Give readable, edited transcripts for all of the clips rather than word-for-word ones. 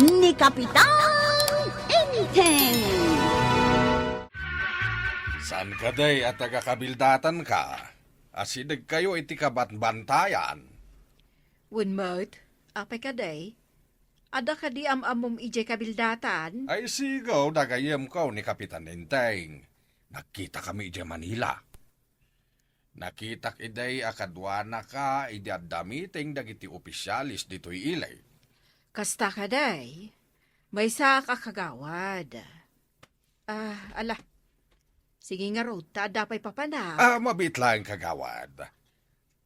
ni Kapitan Enteng. San ka day at tagakabildatan ka? Asidag kayo iti kabatbantayan. Wunmot, apay ka day? Ada ka di amamom ije kabildatan? Ay sigaw dagayem ko ni Kapitan Enteng. Nakita kami ije Manila. Nakitak iday akadwana ka idadamiting dagiti opisyalis dito'y ilay. Kasta ka day? May sa kakagawad. Ala. Sige nga rota, dapay papana. Mabit lang kagawad.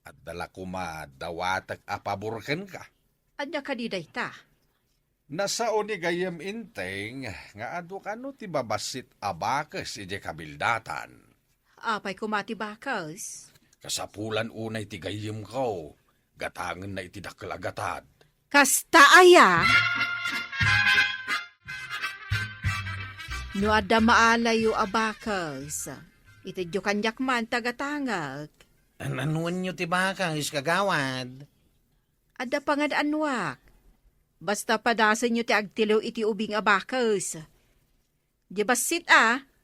At dala ko madawatag apaburken ka. Anya ka di day ta? Nasao ni gayem Enteng nga adu kano ti babasit abakes ije kabildatan. Apay kumati bakas. Kasapulan unay ti gayem ko. Gatangan na iti dakalagatad. Kasta aya? No ada maalayo abakas. Itidyo kanyak man tagatangag. Anuan nyo ti bakas, kagawad? Ada pangad anwak. Basta padasan nyo ti agtilaw iti ubing abakas. Di basit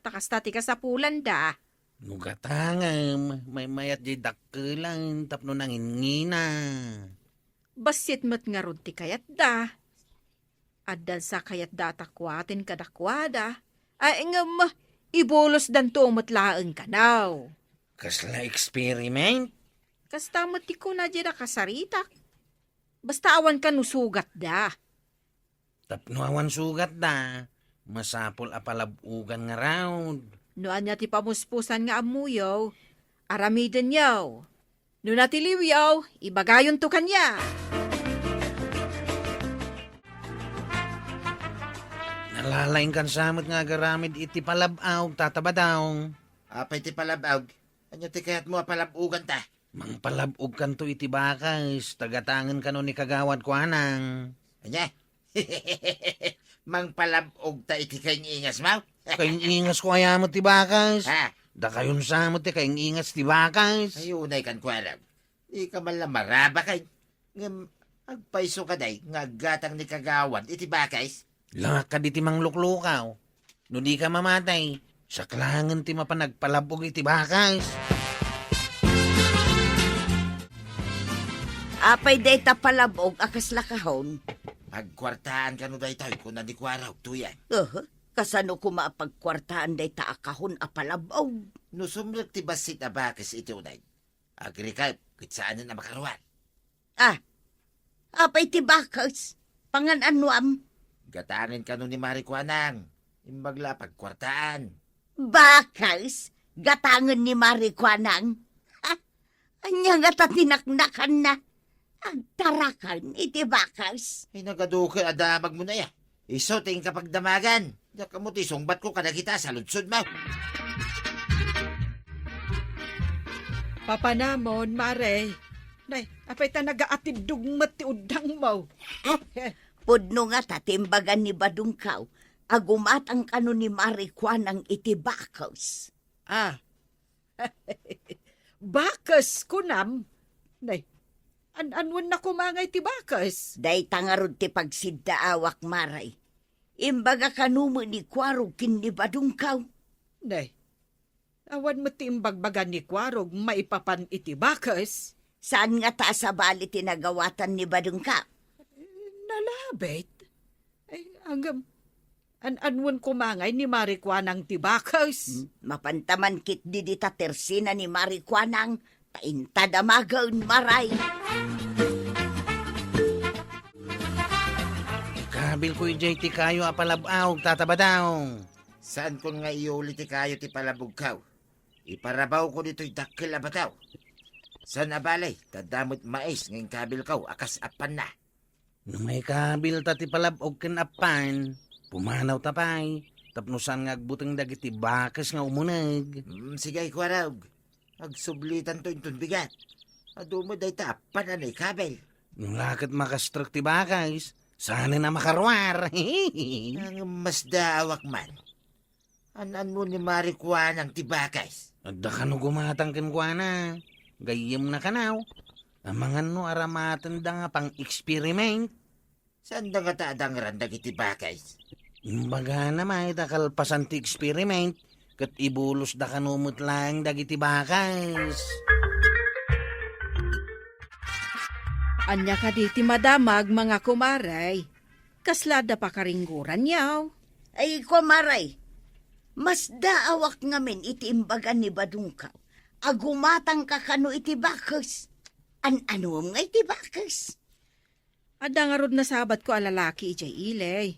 takasta ti kasapulan da. Nugatangam, may mayat di dakkelan, tapno nangingina. Basit mat nga ron ti kayat da. Addan sa kayat da takwatin kadakwada. Ay ngam, ibolos dan to matlaang kanaw. Kasla experiment? Kasta mati ko na dyan kasaritak. Basta awan ka nusugat da. Tapno awan sugat da, masapol apalabugan nga raud. Noan niya ti pamuspusan nga amuyaw, aramiden yaw. No natiliw yaw, ibagayon to kanya. Nalalaing kan samot nga garamid iti palabaw, tatabadaw. Apay ti palabag. Anyo ti kayat mo palabugan ta. Mang palabog kan to iti bakas, tagatangan ka no ni kagawad ko anang. Anya? Mang palabog ta iti kayong ingas mo? Kayong ingas ko kaya mo ti bakas. Ha? Da kayon sa mo ti kayong ingas ti bakas. Ayunay kan ko alam. Di ka man lang maraba kay. Ngam, agpaiso ka day, ngagatang ni kagawan, iti bakais. Langak ka di ti mangluklukaw. No di ka mamatay, saklangan ti mapanagpalabog iti bakas. Apay day tapalabog akas lakahon. Pagkwartaan ka no day tayo kung nadikwaraw, tuyan. Kasano ko maapagkwartaan day taakahon apalabog. No sumrag ti basit na bakis iti unay. Agrikal, kitsaanan na makaruan. Apay ti bakas. Pangan-anuam. Gatangin ka no ni Marikwanang. Imbagla pagkwartaan. Bakas? Gatangan ni Marikwanang? Anya nga tatinaknakan na. Agtarakan iti bakas. Ay nagadukan adamag mo na ya. Iso ting kapag damagan. Daka mo ti sungbat ko kada kita sa lunsod mo. Papanamon, mare. Nay, apay ta nagaatid dugmat ti udang mo. Pudno nga tatimbagan ni Badungkaw. Agumat ang kano ni Marikwanang iti bakas. Bakas kunam. Nay, anwan na kumangay ti bakas. Day tangarod ti pagsiddaawak maray. Imbaga kanumo ni Kwarog kin ni Badungkaw. Nay, awan mo ti imbagbagan ni Kwarog maipapan iti bakas. Saan nga ta sa bali tinagawatan ni Badungkaw? Nalabit. Ay, hanggang anwan kumangay ni Marikwanang ti bakas. Mapantaman kit di ta tersina ni Marikwanang. Taintadamagaon maray. Kabil ko ijay ti kayo apalabaw, tatabadaw. Saan kon nga iuli ti kayo ti palabugkaw? Iparabaw ko dito'y dakil abataw. Saan abalay, tadamot mais ngayong kabil kaw, akas apan na. No may kabil ta ti palabog ken apan, pumanaw tapay, tapnusan nga agbutang dagiti bakas nga umunag. Sige, Kwarog. Agsublitan to yung bigat. Adumo day tapan na kabel. Nung lakad makastruk ti bakas, sana na makarwar. Ang mas daawak man. Anan mo ni Marikwan ang tibakas. Adda ka no gumatang kenkwana. Gayem na kanaw. Amangan no aramatan da nga pang experiment. Saan da nga taadang randag iti bakays? Imbaga na may takalpasan ti experiment, kat ibulos da kanumot lang dagiti bakas. Anya ka di ti madamag mga kumaray. Kaslada pa karingguran yaw. Ay, kumaray, mas daawak ngamin iti imbagan ni Badungkaw. Agumatang ka kano iti bakas. Ano nga iti bakas? Ada nga rod na sabat ko alalaki ijay ilay.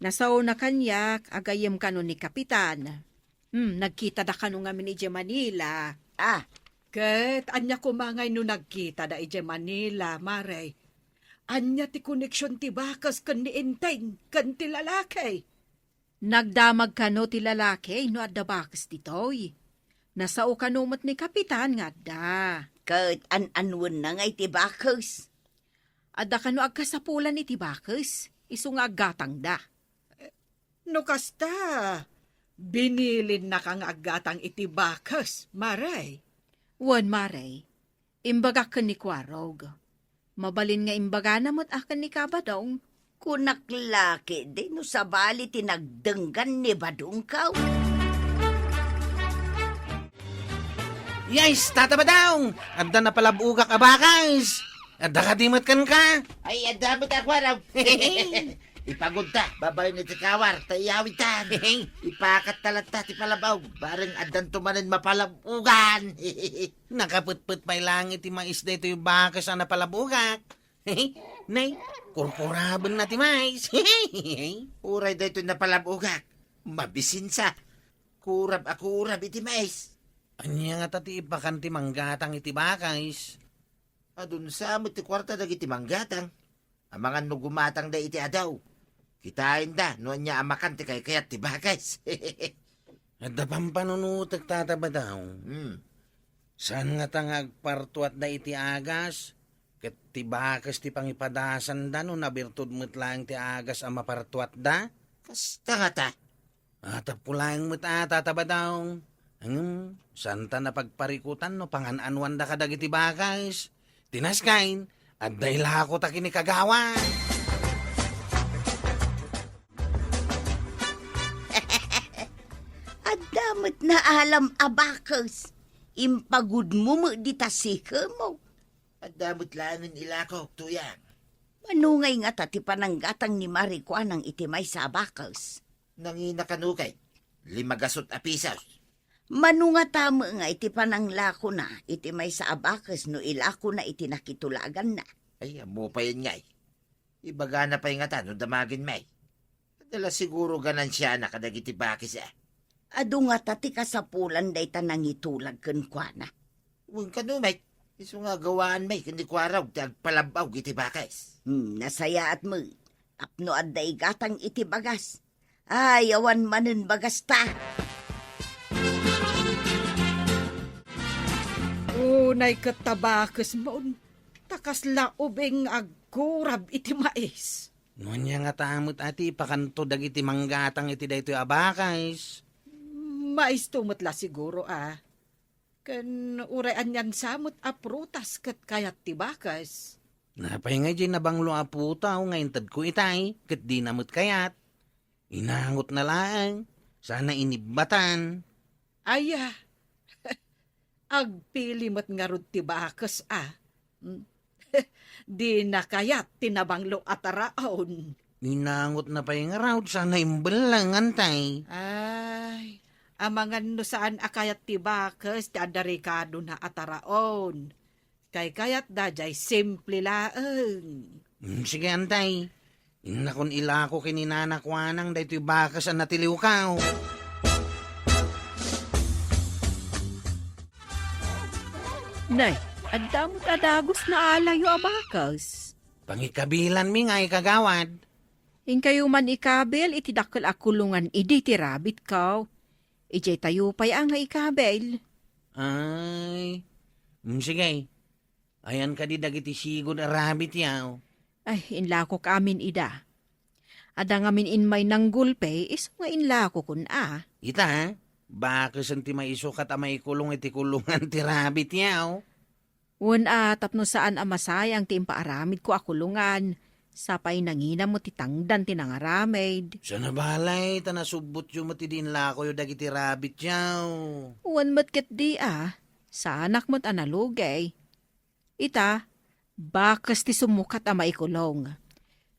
Nasaw na kanyak, agayem kano ni Kapitan. Nagkita da kano ngamin ijay Manila. Ah, Ket, anya kumangay no nagkita da ije Manila, maray. Anya ti koneksyon ti bakas kan ni Enteng, kan ti lalaki. Nagdamag kano ti lalaki no adda bakas ditoy. Nasao kanumot ni Kapitan nga adda. kat anwan na nga iti bakas. Adda kano agkasapulan iti bakas. Isu nga aggatang da. No kasta, binilin na kang agatang iti bakas, maray. Wan maray, imbaga ka ni Kwarog. Mabalin nga imbaga namot akan ni Kabadong. Kunak laki din no sa bali tinagdenggan ni Badungkaw. Yes, tata ba daw? Adda na palabugak a bakas. Adda ka dimot kan ka. Ay, adamot ako raw. Ipagod ta, babay ni ti kawar, tayawid ta. Ipakat talata ti palabaw, bareng adan tumanin mapalabugan. Nakaputput pa langit ti mais da ito yung bakas na napalabugak. Nay, kurkuraban na ti mais. Uray da ito napalabugak. Mabisin sa. Kurab iti mais. Anya nga tati ipakan ti manggatang iti bakais. Adun sa mo ti kwarta dagiti manggatang. Amangan no gumatang da iti adaw. Kitain da, no anya amakan ti kayat ti bakais. Adda pampanunutek tata ba daw? Saan nga tangag partuat da iti agas? Ket ti bakas ti pangipadasan da no nabirtud mo't lang ti agas ang mapartuat da? Kasta nga ta. Atap ko lang mo't tata ba daw? Saan ta napagparikutan no pangananwan da kadag iti bakas? Tinaskain, at dahil ako ta kinikagawa. Adamot na alam abakas. Impagud mo di tasika mo. Adamot langin ilako, tuyang. Manungay nga tati pananggatang ni Marikwan ang itimay sa abakas. Nangina kanukay. 5 gasot a pisos. Manunga tamo nga iti pananglako na itimay sa abakas no ilako na iti nakitulagan na. Ay, amo pa yun ngay. Ibaga na pa yung nga no damagin may. Dala siguro ganansya na kadagiti bakis Ado nga tati kasapulan day tanang itulag ken kwa na. Huwag ka no may. Iso nga gawaan may kundi kwaraw ti agpalabaw iti bakis. Nasaya at mo. Tapno adday gatang iti bagas. Ay, awan manen bagas ta. Unay katabakas mo, takas laubing agkurab iti mais. Nunya nga tamot ati pakanto dagiti manggatang iti daytoy abakais. Mais tumutla siguro Kan urayan yan samot a prutas kat kayat tibakas. Napay nga di nabanglo a putaw ngayon tad ko itay, kat di namot kayat. Inangot na lang, sana inibatan. Aya, agpilimot nga rod tibakas Di na kayat tinabanglo ataraon. Inangot na pa yung raw, sana imbalang antay. Ay, amangan no saan akayat tibakas ti adarikado na ataraon. Kay kayat dajay simple laeng. Sige antay, inakon ilako kininanakwanang daytoy bakas ang natiliw ka. Nay, adamot adagos na alayo abakas. Pangikabilan mi nga ikagawad. In kayo man ikabel, iti dakkel akulungan idi ti rabit kaw. Ijay tayo pa'y ang nga ikabel. Ay, sige. Ayan ka di dagiti sigod a rabbit yaw. Ay, inlako amin ida. Ada ngamin in may nanggulpe, iso nga inlako kun Ita, bakit santi may isukat a may kulong iti kulungan ti rabbit yaw? Wan tapno saan amasay ang timpaaramid ko akulungan. Sapay nangina mo titangdan tinangaramid. Sa nabalay, tanasubot yung matidin lako yung dagiti rabbit yaw. Uwan mat ket di sa anak mo't analugay. Ita, bakas ti sumukat a maikulong.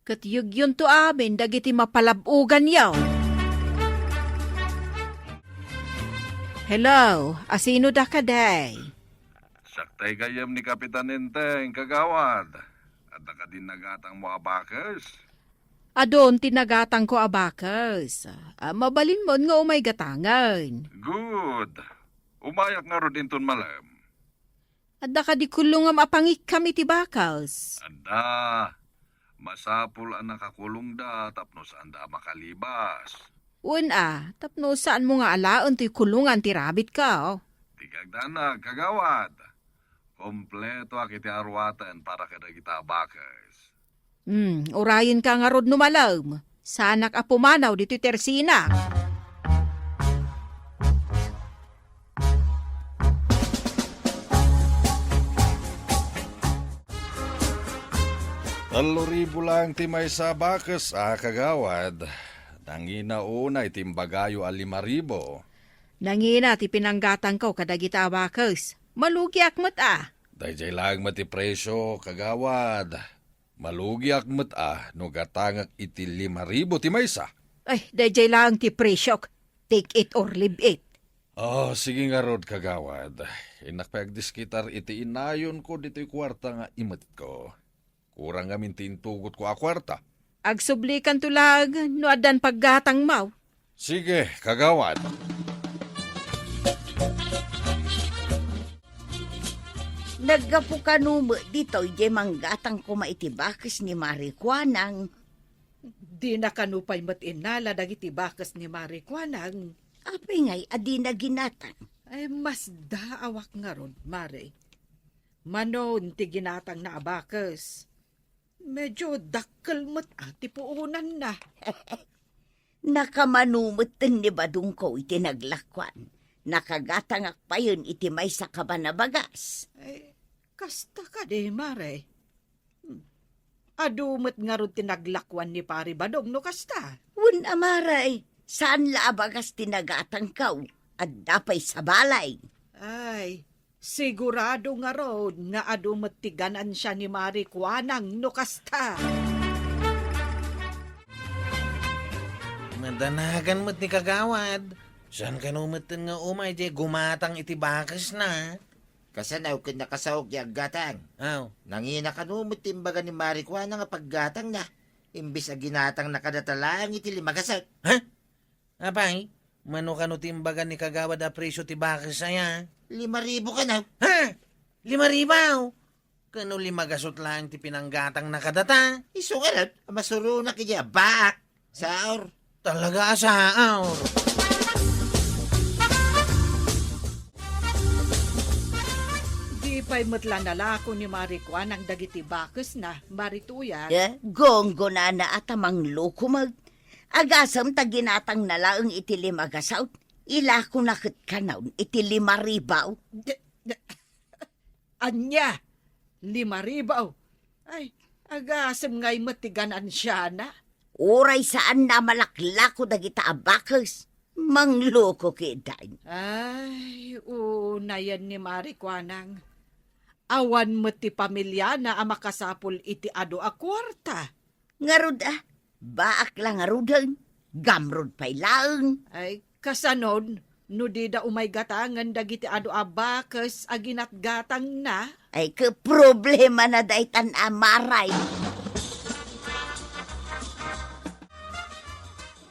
Kat yun to amin dagiti mapalabugan yaw. Hello, asino da ka day? Saktay kayam ni Kapitan Ninteng, kagawad. At ka din nagatang mga bakers. Adon tinagatang ko abakas. Mabalin mo nga umay gatangan. Good. Umayak nga ro din ton malam. Adda ka di kulungam apangik kami ti bakas. Anda, masapul ang nakakulong da tapno saan da makalibas. Tapno saan mo nga alaon ti kulungan ti rabbit ka, oh. Tigagdanag, kagawad. Kompleto akiti arwatan para kada kita bakers. Urayin ka nga rod numalam. Sanak a pumanaw dito tersina. $3,000 lang timay sa bakers, kagawad. Nangina una itimbagayo al 5,000. Nangina ti pinanggatang ko kadagita abakas. Malugi akmat Dayjay lang mati presyo, kagawad. Malugi akmat no gatangak iti 5,000 timay sa. Ay, dayjay lang ti presyok. Take it or leave it. Sige nga rod, kagawad. Inakpagdiskitar iti inayon ko dito'y kwarta nga imat ko. Kurang ngamin tintugot ko a kwarta. Agsublikan tulag, no adan paggatang mau. Sige, kagawad. Naggapo ka numo dito, ije manggatang ko maitibakis ni Marikwanang. Di na kanupay matinala dagiti bakas ni Marikwanang. Apay ngay, adi na ginatang. Ay mas daawak nga ron, Mare. Manon ti ginatang na abakas. Medyo dakkel mo't ati puunan na. Nakamanumot ni badung ko iti naglakwan. Nakagatangak pa yun iti may sa kabanabagas. Ay, kasta ka di, Mare. Adumot nga ron tinaglakwan ni Pari Badong no kasta. Wun amaray, saan laabagas tinagatang kaw? At dapay sa balay. Ay, sigurado nga ron nga adumot tiganan siya ni Mari Kwanang no kasta. Madanagan mo't ni kagawad. Saan ka numatan nga umay, di gumatang iti bakas na. Kasanaw kin nakasawag di aggatang. Aw, Nangina ka numot timbaga ni Marikwana nga paggatang na. Imbis a ginatang nakadatalang iti 5,000. ha? Apay, mano ka no timbagan ni kagawad a presyo ti bakas saya. 5,000 ka na. Ha? 5,000? Kano 5 gasot lang ti pinanggatang nakadata? Iso ka na, masuro na kaya baak. Saor. Talaga asaaw. Di pa'y matla nalako ni Mari Kwanang dagiti bakas na, Marituyan. Gonggo na atamang loko mag. Agasam taginatang nalaang iti 5,000. Ila ko nakit kanaw iti 5,000. Anya, 5,000. Ay, agasam nga'y matiganan siya na. Oray saan na malaklako dagita abakas. Mangloko kidain. Ay, una yan ni Mari Kwanang. Awan mo ti pamilya na amakasapol iti ado a kwarta. Ngarud baak lang ngarudan. Gamrod pa'y laang. Ay, kasanon, no di da umay gatangan dagiti ado a bakas aginat gatang na. Ay ka problema na daytan amaray.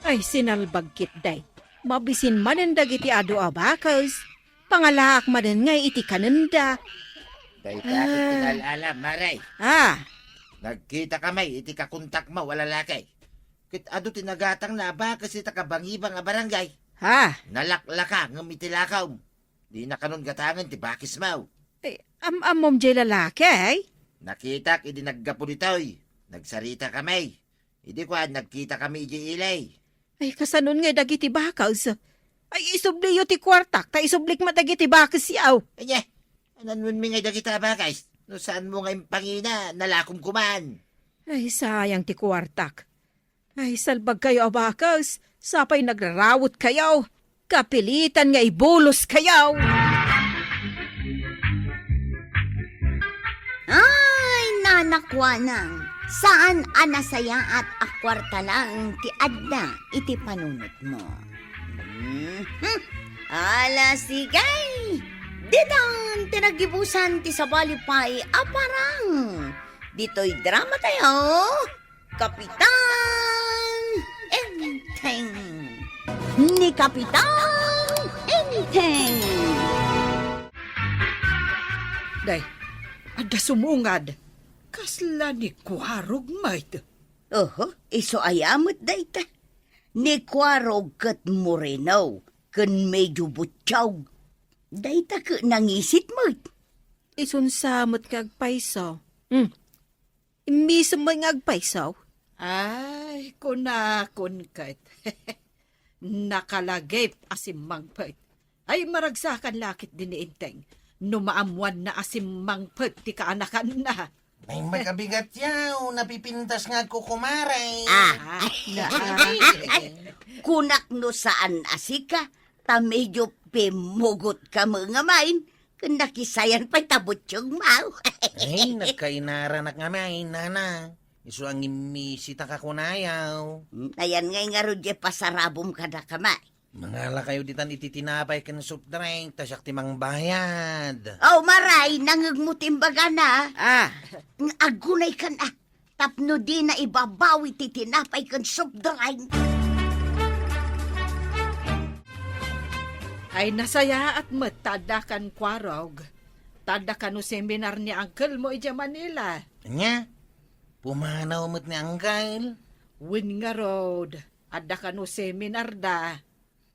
Ay, sinalbagkit day. Mabisin manen dagiti ado abakas. Pangalaak manen ngay iti kanenda. Day kakit tinalala, Maray. Nagkita kamay, iti kakuntak mo, wala lakay. Kit ado tinagatang na ba kasi takabangibang a barangay. Nalaklaka ng mitilakaw. Di na kanon gatangan ti bakis mau. Amom jay lalaki, ay? Nakitak, idi naggapo ditoy. Nagsarita kami. Idi kwa, nagkita kami iji ilay. Ay, kasanon nga dagiti bakas. Ay, isubliyo ti kwartak, ta isublik madagiti bakas yaw. Anya, anan mo ngay dagita ba guys? No saan mo ngay pangina, nalakom kuman. Ay, sayang ti kwartak. Ay, salbag kayo, abakas. Sapay nagrarawot kayo. Kapilitan nga ibulos kayo. Ay, nanakwanang. Saan anasaya at akwarta lang ti adda iti panunot mo? Ala sigay! Ditang tinagibusan ti sabalipay aparang. Dito'y drama tayo. Kapitan Enteng. Ni Kapitan Enteng. Day, ada sumungad. Kasla ni Kwarog, mate. Oho, iso ayamot dayta. Ni Kwarog kat Moreno, kan medyo butyaw. Dayta ka nangisit mo. Isunsamot kag paisaw. Imbis mo nga agpaisaw. Ay, kunakon kat. Nakalagip asim pet. Ay, maragsakan lakit din ni Inteng. Numaamuan na asim pet ti kaanakan na. Ay, magabigat yaw. Napipintas nga ko kumaray. Kunak no saan asika, ta medyo pemugot ka mga main, kung nakisayan pa'y tabot yung mau. Ay, nagkainara na kami, nana. Iso ang imisita ka kunayaw. Ayan nga rodye pasarabom ka na kamay. Mangala kayo ditan ititinapay ka ng soft drink, tasyak timang bayad. Oh, maray, nangagmutimbaga na. Agunay ka na. Tapno di na ibabawi titinapay kan soft drink. Ay, nasaya at matada kan Kwarog. Tada ka no seminar ni Uncle mo ija Manila. Anya? Pumanaw mo't ni Angkail. Win nga road. Ada ka no seminar da.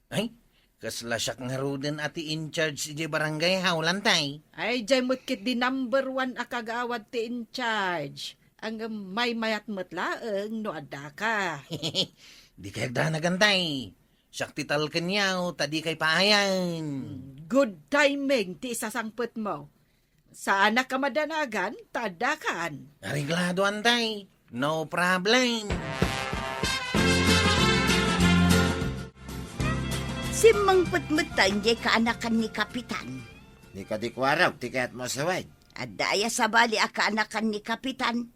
Ay, kaslasyak nga ruden ati in charge si barangay hawlantay. Ay, jay mutkit di number 1 akagawad ti in charge. Ang may mayat matlaeng no ada ka. Di kay da nagantay. Saktital kanyaw, tadi kay paayan. Good timing ti isasangpet mo. Saan ka madanagan, tadakan. Ariglado antay. No problem. Si Mang Putmutan, jay kaanakan ni Kapitan. Ni ka di Kwarog, ti kayat mo sawad. At daya sa bali a kaanakan ni Kapitan.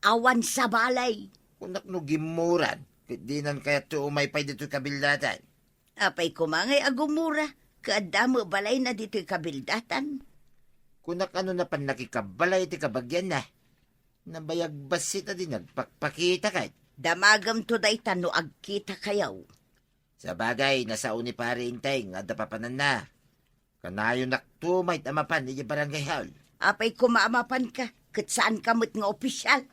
Awan sa balay. Kunak no gimuran. Kit dinan kayat to umaypay dito kabildatan. Apay kumangay agumura. Kaadamo balay na dito'y kabildatan. Kunak ano na pan nakikabalay ti kabagyan na. Nabayag basit na din nagpakpakita kay. Damagam to day tano agkita kayaw. Sa bagay, nasa uni pare Inteng, ada papanan na. Kanayo naktumay amapan ni barangay hall. Apay kumaamapan ka. Kat saan kamot nga opisyal.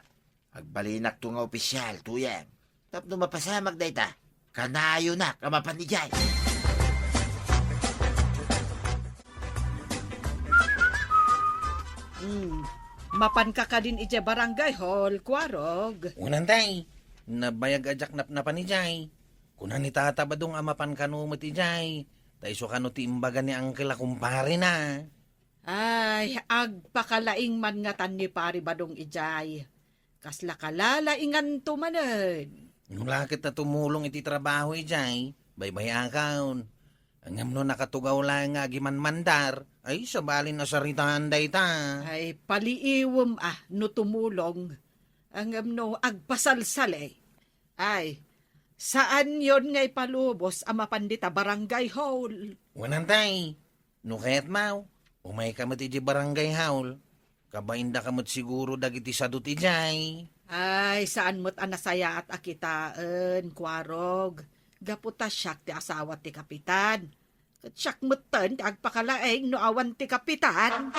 Agbalinak to nga opisyal, tuyang. Tapno mapasamag day ta. Kanayo na, kamapan ni Jay. Mapan ka ka din ija barangay hall, Kwarog. Unantay, nabayag ajak nap na panijay. Kunan ni tata badong amapan kanumot ijay. Taiso kano ti imbaga ni angkel kumpare na. Ay, agpakalaing man nga tan ni pari badong ijay. Kasla kalalaingan tumanen. Nung lakit na tumulong iti trabaho ijay, baybay akaon. Angam no nakatugaw lang nga giman mandar, ay sabalin na saritaan day ta. Ay, paliiwom no tumulong. Ang no agpasalsale. Ay, saan yon ngay palubos ang mapandita barangay hall? Wanantay, no kayat mau, umay kamot iti barangay haul. Kabainda kamot siguro dagiti sadut ijay. Ay, saan mo't anasaya at akitaan, Kwarog. Gaputa siyak ti asawa ti kapitan. At siyak mutan ti agpakalaeng no awan ti kapitan.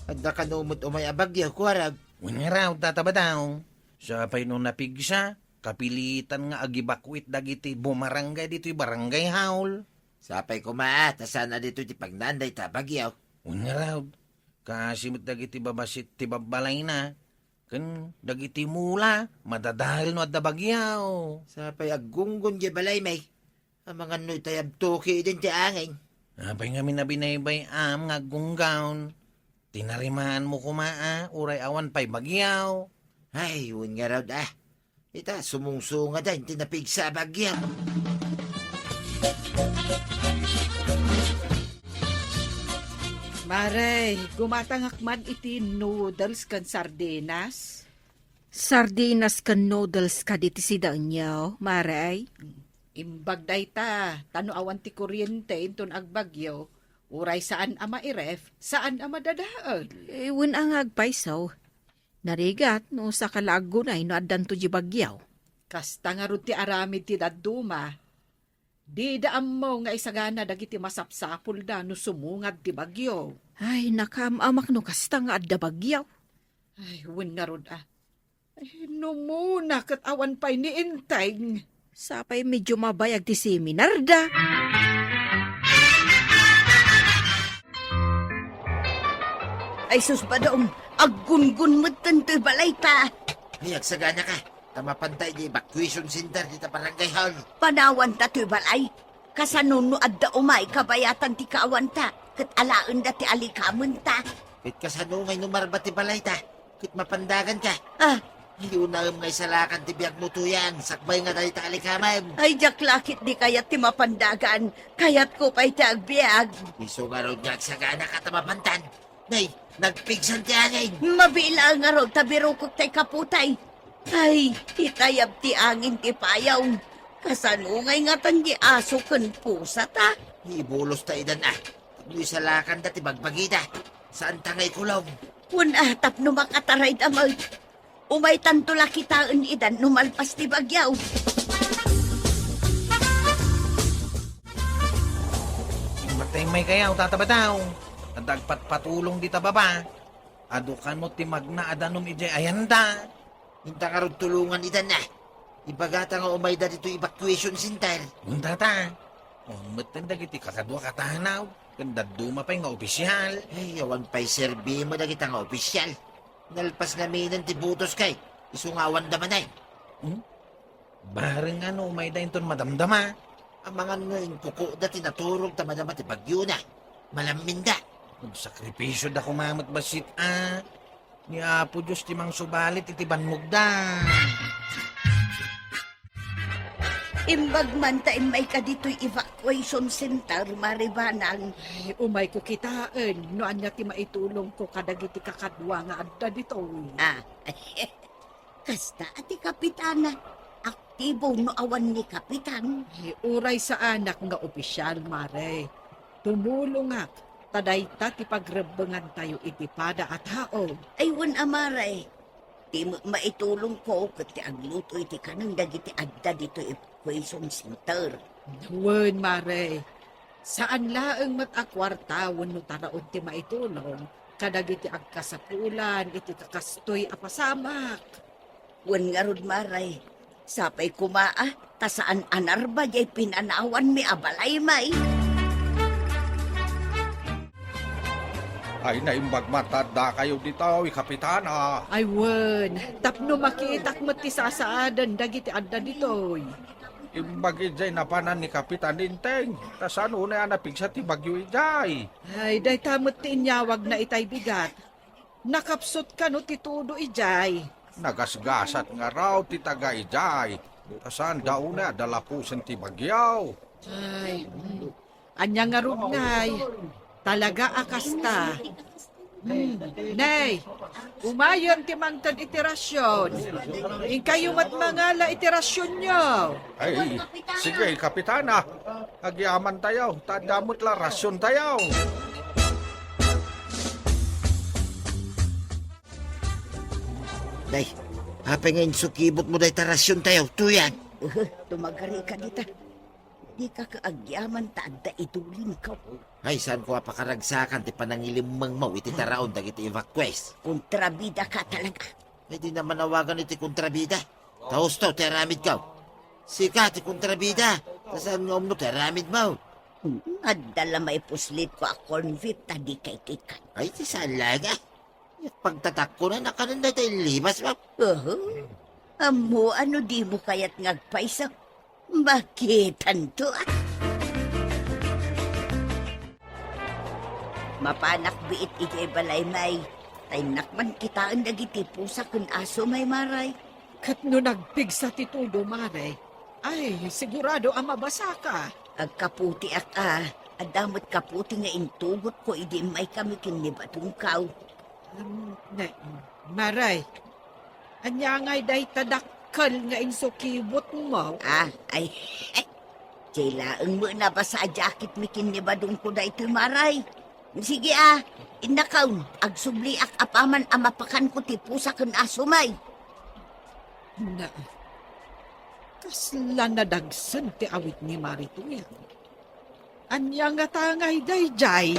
Ada ka numot umay abagyaw, Kwarog. Wangaraw tatabadaw. Sa pay nung napigsa, kapilitan nga agibakwit dagiti bumarangay dito'y barangay haul. Sapay kumaat, sana dito ti pagnanday ta bagyaw. Wangaraw, kasimot dagiti babasit ti babalay na. Kan dagiti mula, madadahil no at dabagyaw. Sapay agunggon di balay may. Ang mga noy tayab toki din ti angin. Apay nga minabinaybay nga gunggawn. Tinarimaan mo kumaa, uray awan pa'y bagyaw. Ay, yun nga raw da. Ita, sumungsunga da, tinapig sa bagya. Maray, gumatangak man iti noodles kan sardinas. Sardinas kan noodles ka diti si danyaw, maray. Imbag day ta, tano awan ti kuryente inton agbagyo. Uray saan ama iref, saan ama dadaan. Ewan ang agpaisaw. Narigat no sa kalagunay no addan to di bagyaw. Kasta nga ron ti aramid ti daduma. Di daam mo nga isagana dagiti masapsapul da no sumungad ti bagyo. Ay, nakamamak no kasta nga adda bagyaw. Ay, win nga ron ah. Ay, no muna kat awan pa'y ni Inteng. Sapay medyo mabayag ti seminar da. Ay sus ba daong, aggungun mo tanto'y balay ta. Ay, agsagana ka. Tamapantay di evacuation center dita barangay hall. Panawan ta to'y balay. Kasanuno adda umay kabayatan ti kaawan ta. Kat alaan da ti alikamun ta. Kit kasanungay numarba ti balay ta. Kit mapandagan ka. Ah, Yun na nga isalakan ti biyag mo tuyan. Sakbay nga tayo ta alikaman. ay jaklakit di kayat ti mapandagan. Kayat ko pa'y ti agbiag. Iso nga ron nga agsagana ka tamapantan. Nay, nagpigsan ti angin. Mabila nga raw tabirukok tay kaputay. Ay, itayab ti angin ti payaw. Kasanungay nga tan di aso ken pusa ta. Ibulos ta idan ah. No isalakan da ti bagbagida. Saan tangay kulong? Wan atap no makataray damay. Umay tanto lakitaan idan numalpas ti bagyaw. Matay may kayaw, tatabataw. Nadagpat-patulong di tababa. Adukan mo ti magna adanom ijay ayanda. Hinta nga ron tulungan idan na. Ibagata nga umay da dito evacuation center. Unta ta. O, matanda iti kakadwa katanaw. Kanda duma pa'y nga opisyal. Ay, awan pa'y serbi mo na kita nga opisyal. Nalpas nga minan ti butos kay. Isungawan daman ay. Bareng ano, may dahin ton madamdama. Ang mga ngayon kuko da tinaturog tamadama ti bagyo na. Malamin da. Sakripisyo da kumamat basit Ni Apo Diyos ti mang subalit iti banmugda. Imbag man ta may ka dito'y evacuation center, maribanang. Ay, umay ko kitaan. No anya ti maitulong ko kadagiti kakadwa nga adda dito. Ah, kasta ati kapitana. Aktibo no awan ni kapitan. Ay, uray sa anak nga opisyal, Mare. Tumulong nga. Tadayta ti pagrebengan tayo iti pada at hao. Ay wan amaray. Di mo maitulong ko kat ti agluto iti kanang dagiti adda dito evacuation center. Wen, Mare. Saan laeng mat-akwarta wenno taraon ti maitulong kadagiti agkasapulan iti kakastoy a pasamak. Wan nga rod maray. Sapay kumaa, tasaan anarba jay pinanawan mi abalay may. Ay, naimbag matanda kayo dito, kapitana. Ay, wen. Tapno makitak mat ti sasaadan dagiti adda ditoy. Imbag ijay napanan ni Kapitan Ninteng. Tasano na yan napigsa ti bagyo ijay. Ay, day tamot ti inyawag na itay bigat. Nakapsot ka no ti tudo ijay. Nagasgasat nga raw ti taga ijay. Tasan daw na dalapusan ti bagyaw. Ay, anya nga rugnay. Talaga akasta. Nay, umayon ti mangtad itirasyon. Kayo mat mangala itirasyon nyo. Ay, sige, kapitana. Agyaman tayo. Tandamot la rasyon tayo. Day, hapay ngayon sukibot mo day tarasyon tayo. Tuyan. Tumagari ka dita. Di ka kaagyaman ta adda itulin ka. Ay, saan ko apakaragsakan ti panangilimang mau iti taraon dagiti evacues. Kontrabida ka talaga. Ay, di naman nawagan iti kontrabida. Taos to, teramid ka. Sika, ti kontrabida. Tasaan nga umno, teramid mo. Adala may puslit ko a convict tadi kay kikan. Ay, ti saan lang ah. Pagtatak ko na nakananda tayo limas mo. Amo, ano di mo kaya't ngagpaisa? Bakit, tanto ah? Mapanak biit ijay balay may. Taynak man kitaan dagiti pusa kun aso may maray. Kat no nagpigsa ti tudo, Maray, ay, sigurado ang mabasa ka. Agkaputi adamot kaputi nga intugot ko idi may kami kinibadungkaw. Maray, anya nga'y day tadakkel nga insukibot mo. Ay, Jaylaang mo na ba sa jacket mi kinibadung ko da ito maray? Sige inakaw, agsubli ak apaman amapakan ko ti pusa kun aso may. Na, kasla na dagsan ti awit ni Marituya. Anya nga tangay day jay.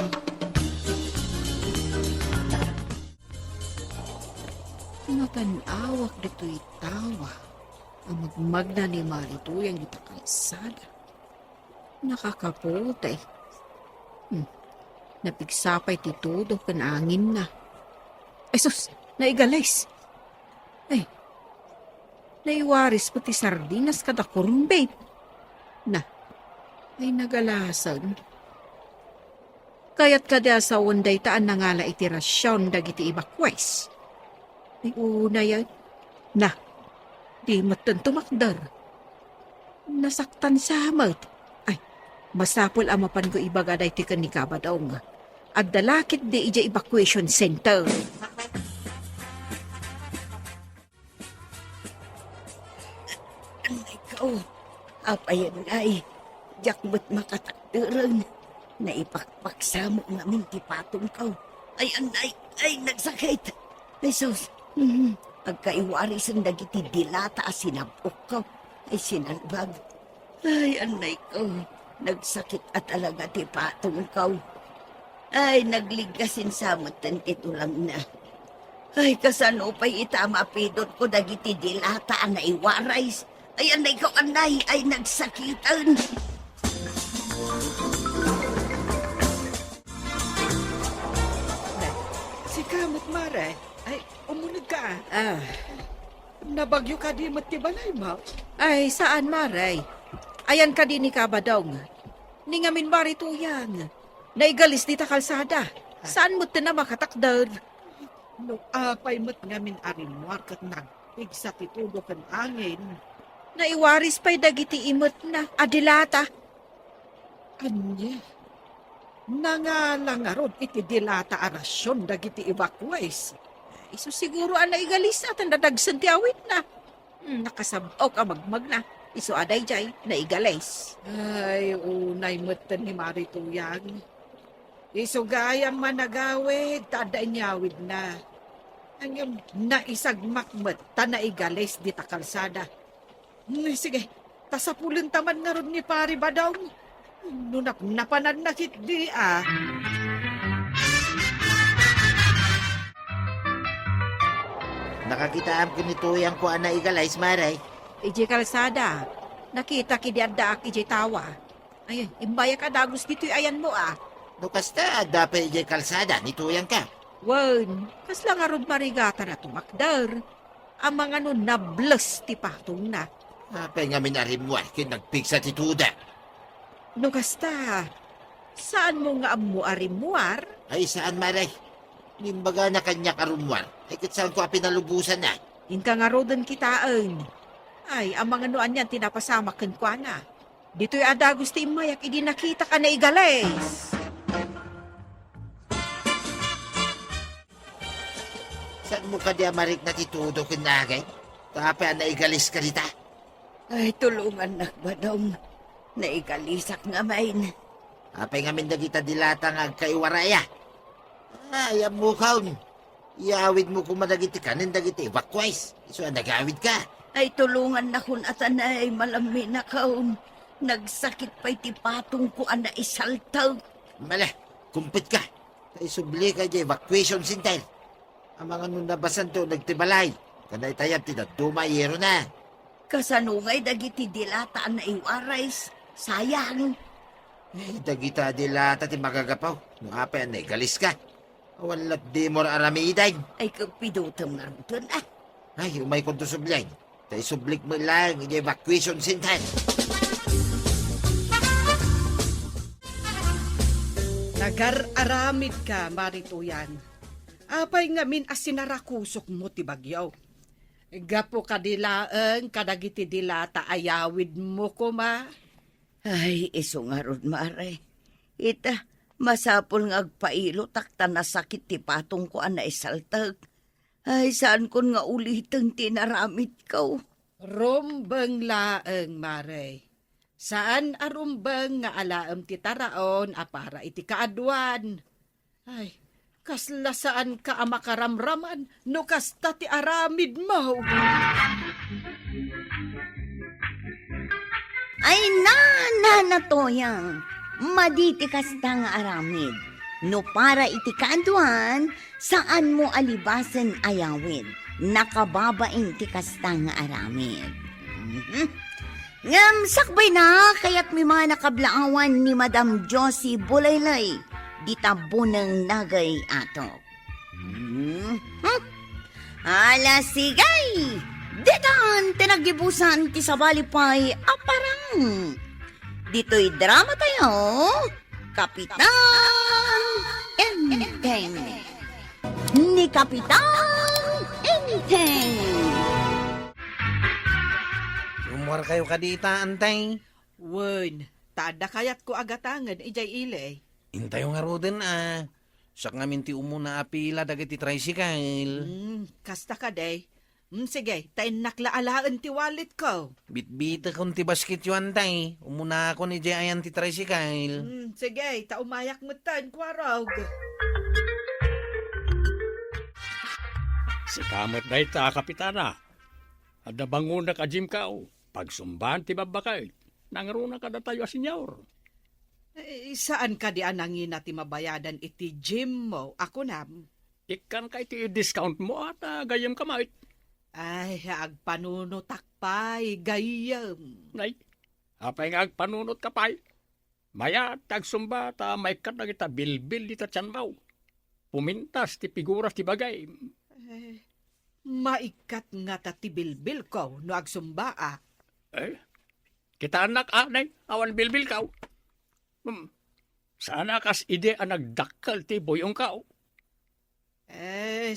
Natanawak dito'y tawa. Ang magmagna ni Marituya ang itakalsada. Nakakaputi. Napigsapay ti todo kan angin na. Ay sus, naigalis. Ay, naiwaris pati sardinas kada kurumbay. Na, ay nagalasan. Kaya't kada sa unday taan na ngala iti rasyon dagiti evacuees. Ay una yan. Na, di matan tumakdar. Nasaktan sa amat. Ay, masapol amapan ko ibagaday ti kan ni Kabadong. At dalakit di ija evacuation center. Ikaw, apayan ay, jakbot makatakdiran. Naipakpaksa mo namin ti patong kaw. Ay, anay, ay, nagsakit. Ay, sus, agkaiwaris ang dagiti dilata sinabok kaw. Ay, sinalbag. Ay, anay kaw, nagsakit at alaga ti patong kaw. Ay, nagligasin sa matan titulang na. Ay, kasano pa'y itama pidot ko dagiti dilata ang naiwarais. Ay, anay ko, anay, ay nagsakitan. Si Kamot Mare, ay umunod ka. Nabagyo ka di matibalay mo. Ay, saan, Maray? Ayan ka din ni Kabadong. Ningamin Marituyan. Naigalis di ta kalsada. Saan mo na makatakdad? No, apay mo't ngamin arimwar kat nagpig sa titudo kan angin. Naiwaris pa'y dagiti imot na adilata. Anya, nangalangarod iti dilata arasyon dagiti evacuees. Iso siguro ang naigalis at ang dadagsan ti awit na. Nakasabaw ka magmag na. Iso aday jay, naigalis. Ay, unay mo't ni Marituyan. Isugayang managawid, taday niyawid na. Ang naisagmakmat, tanaigalis di takalsada. Sige, tasapulun taman nga ron ni Pari Badong. Nunak napanagnakit di Nakakitaam ko nito yung kuha na igalais, Maray. Ije kalsada. Nakita ki di addaak ije tawa. Ay, imbaya ka dagos dito'y ayan mo No kasta, dapat ijay kalsada, nituyang ka. Wan, kasla nga rod marigata na tumakdar. Ang mga nun nables ti patong na. Apay nga minarimwar, kinagpigsa tituda. No kasta, saan mo nga amu arimuar? Ay, saan, Maray? Nimbaga na kanya karumwar, ay kit saan ko pinalubusan na. Inka nga rodan kitaan. Ay, ang mga nuan yan tinapasamak kan kwa na. Dito'y adagos ti imayak, idi nakita ka na igales. Saan mo ka di amarik na titudo kinagay? Tapay na igalis ka dita. Ay, tulungan na Badong. Naigalisak nga main. Apay nga mindagita dilata nga kaiwaraya. Ay, ang mukaw. Iawid mo kumadagiti kanin dagiti evacuees. Iso nagawid ka. Ay, tulungan na kun atanay malami na kaon. Nagsakit pa'y ti patong ko na isaltaw. Mala, kumpit ka. Kay subli ka di evacuation center. Ang mga nung nabasan to nagtibalay. Kanay tayap tinaduma-yero na. Kasanungay dagiti dilata na iwarais. Sayang. Eh, dagita dilata ti magagapaw. Nung apay na igalis ka. Walat di mo aramiday. Ay, kapidutam nga rin Ay, umay kong to sublay. Tay sublik mo lang, evacuation center. Nagar-aramid ka, marituyan. Apay ngamin asinarakusok mo ti bagyaw. Gapo kadilaeng kadagiti dilata ayawid mo ko ma. Ay, iso nga ron, Mare. Ita, masapol nga agpailo takta nasakit ti patong ko na isaltag. Ay, saan kon nga ulitang tinaramit ko? Rumbeng laeng, Mare. Saan arumbeng nga alaem ti taraon para iti kaadwan? Ay, kasla saan ka makaramraman no kasta ti aramid mo? Ay, toyang. Maditi kasta nga aramid. No para iti kaadwan, saan mo alibasen ayawid? Nakababain ti kasta nga aramid. Ngam sakbay na, kaya't may mga nakablaawan ni Madam Josie Bulaylay. Di tabo ng nagay atok. Ala sigay! Ditan, tinagibusan ti sabalipay aparang. Dito'y drama tayo, Kapitan Enteng. Ni Kapitan Enteng. Umwar kayo kadita, antay. Wen, tada kayat ko agatangan ijay ilay. Intayo nga roden Sak ngamin ti umuna apila dagiti tricycle. Kasta ka day. Sige, tayo naklaalaan ti wallet ko. Bitbita kong ti basket yu, antay. Umuna ako ni Jayan ti tricycle. Sige, taumayak mo tan, kwarog. Si kamot na ita, kapitana. Ada bangun na ka Jim kao. Pagsumbahan ti babakay. Nangaruna ka na tayo asinyaw. Saan ka di anangin na ti mabayadan iti gym mo? Ako na. Ikan ka iti discount mo at gayam kamait. Ay, agpanunutak pa'y gayam. Nay, apay nga agpanunot ka pa'y. Maya, tagsumba, may kat na kita bilbil di ta tiyanmaw. Pumintas ti figuras ti bagay. Maikat nga ta ti bilbil ko no agsumba Kita anak anay, awan bilbil kaw. Sana kas ide ang nagdakkal ti boyong kao.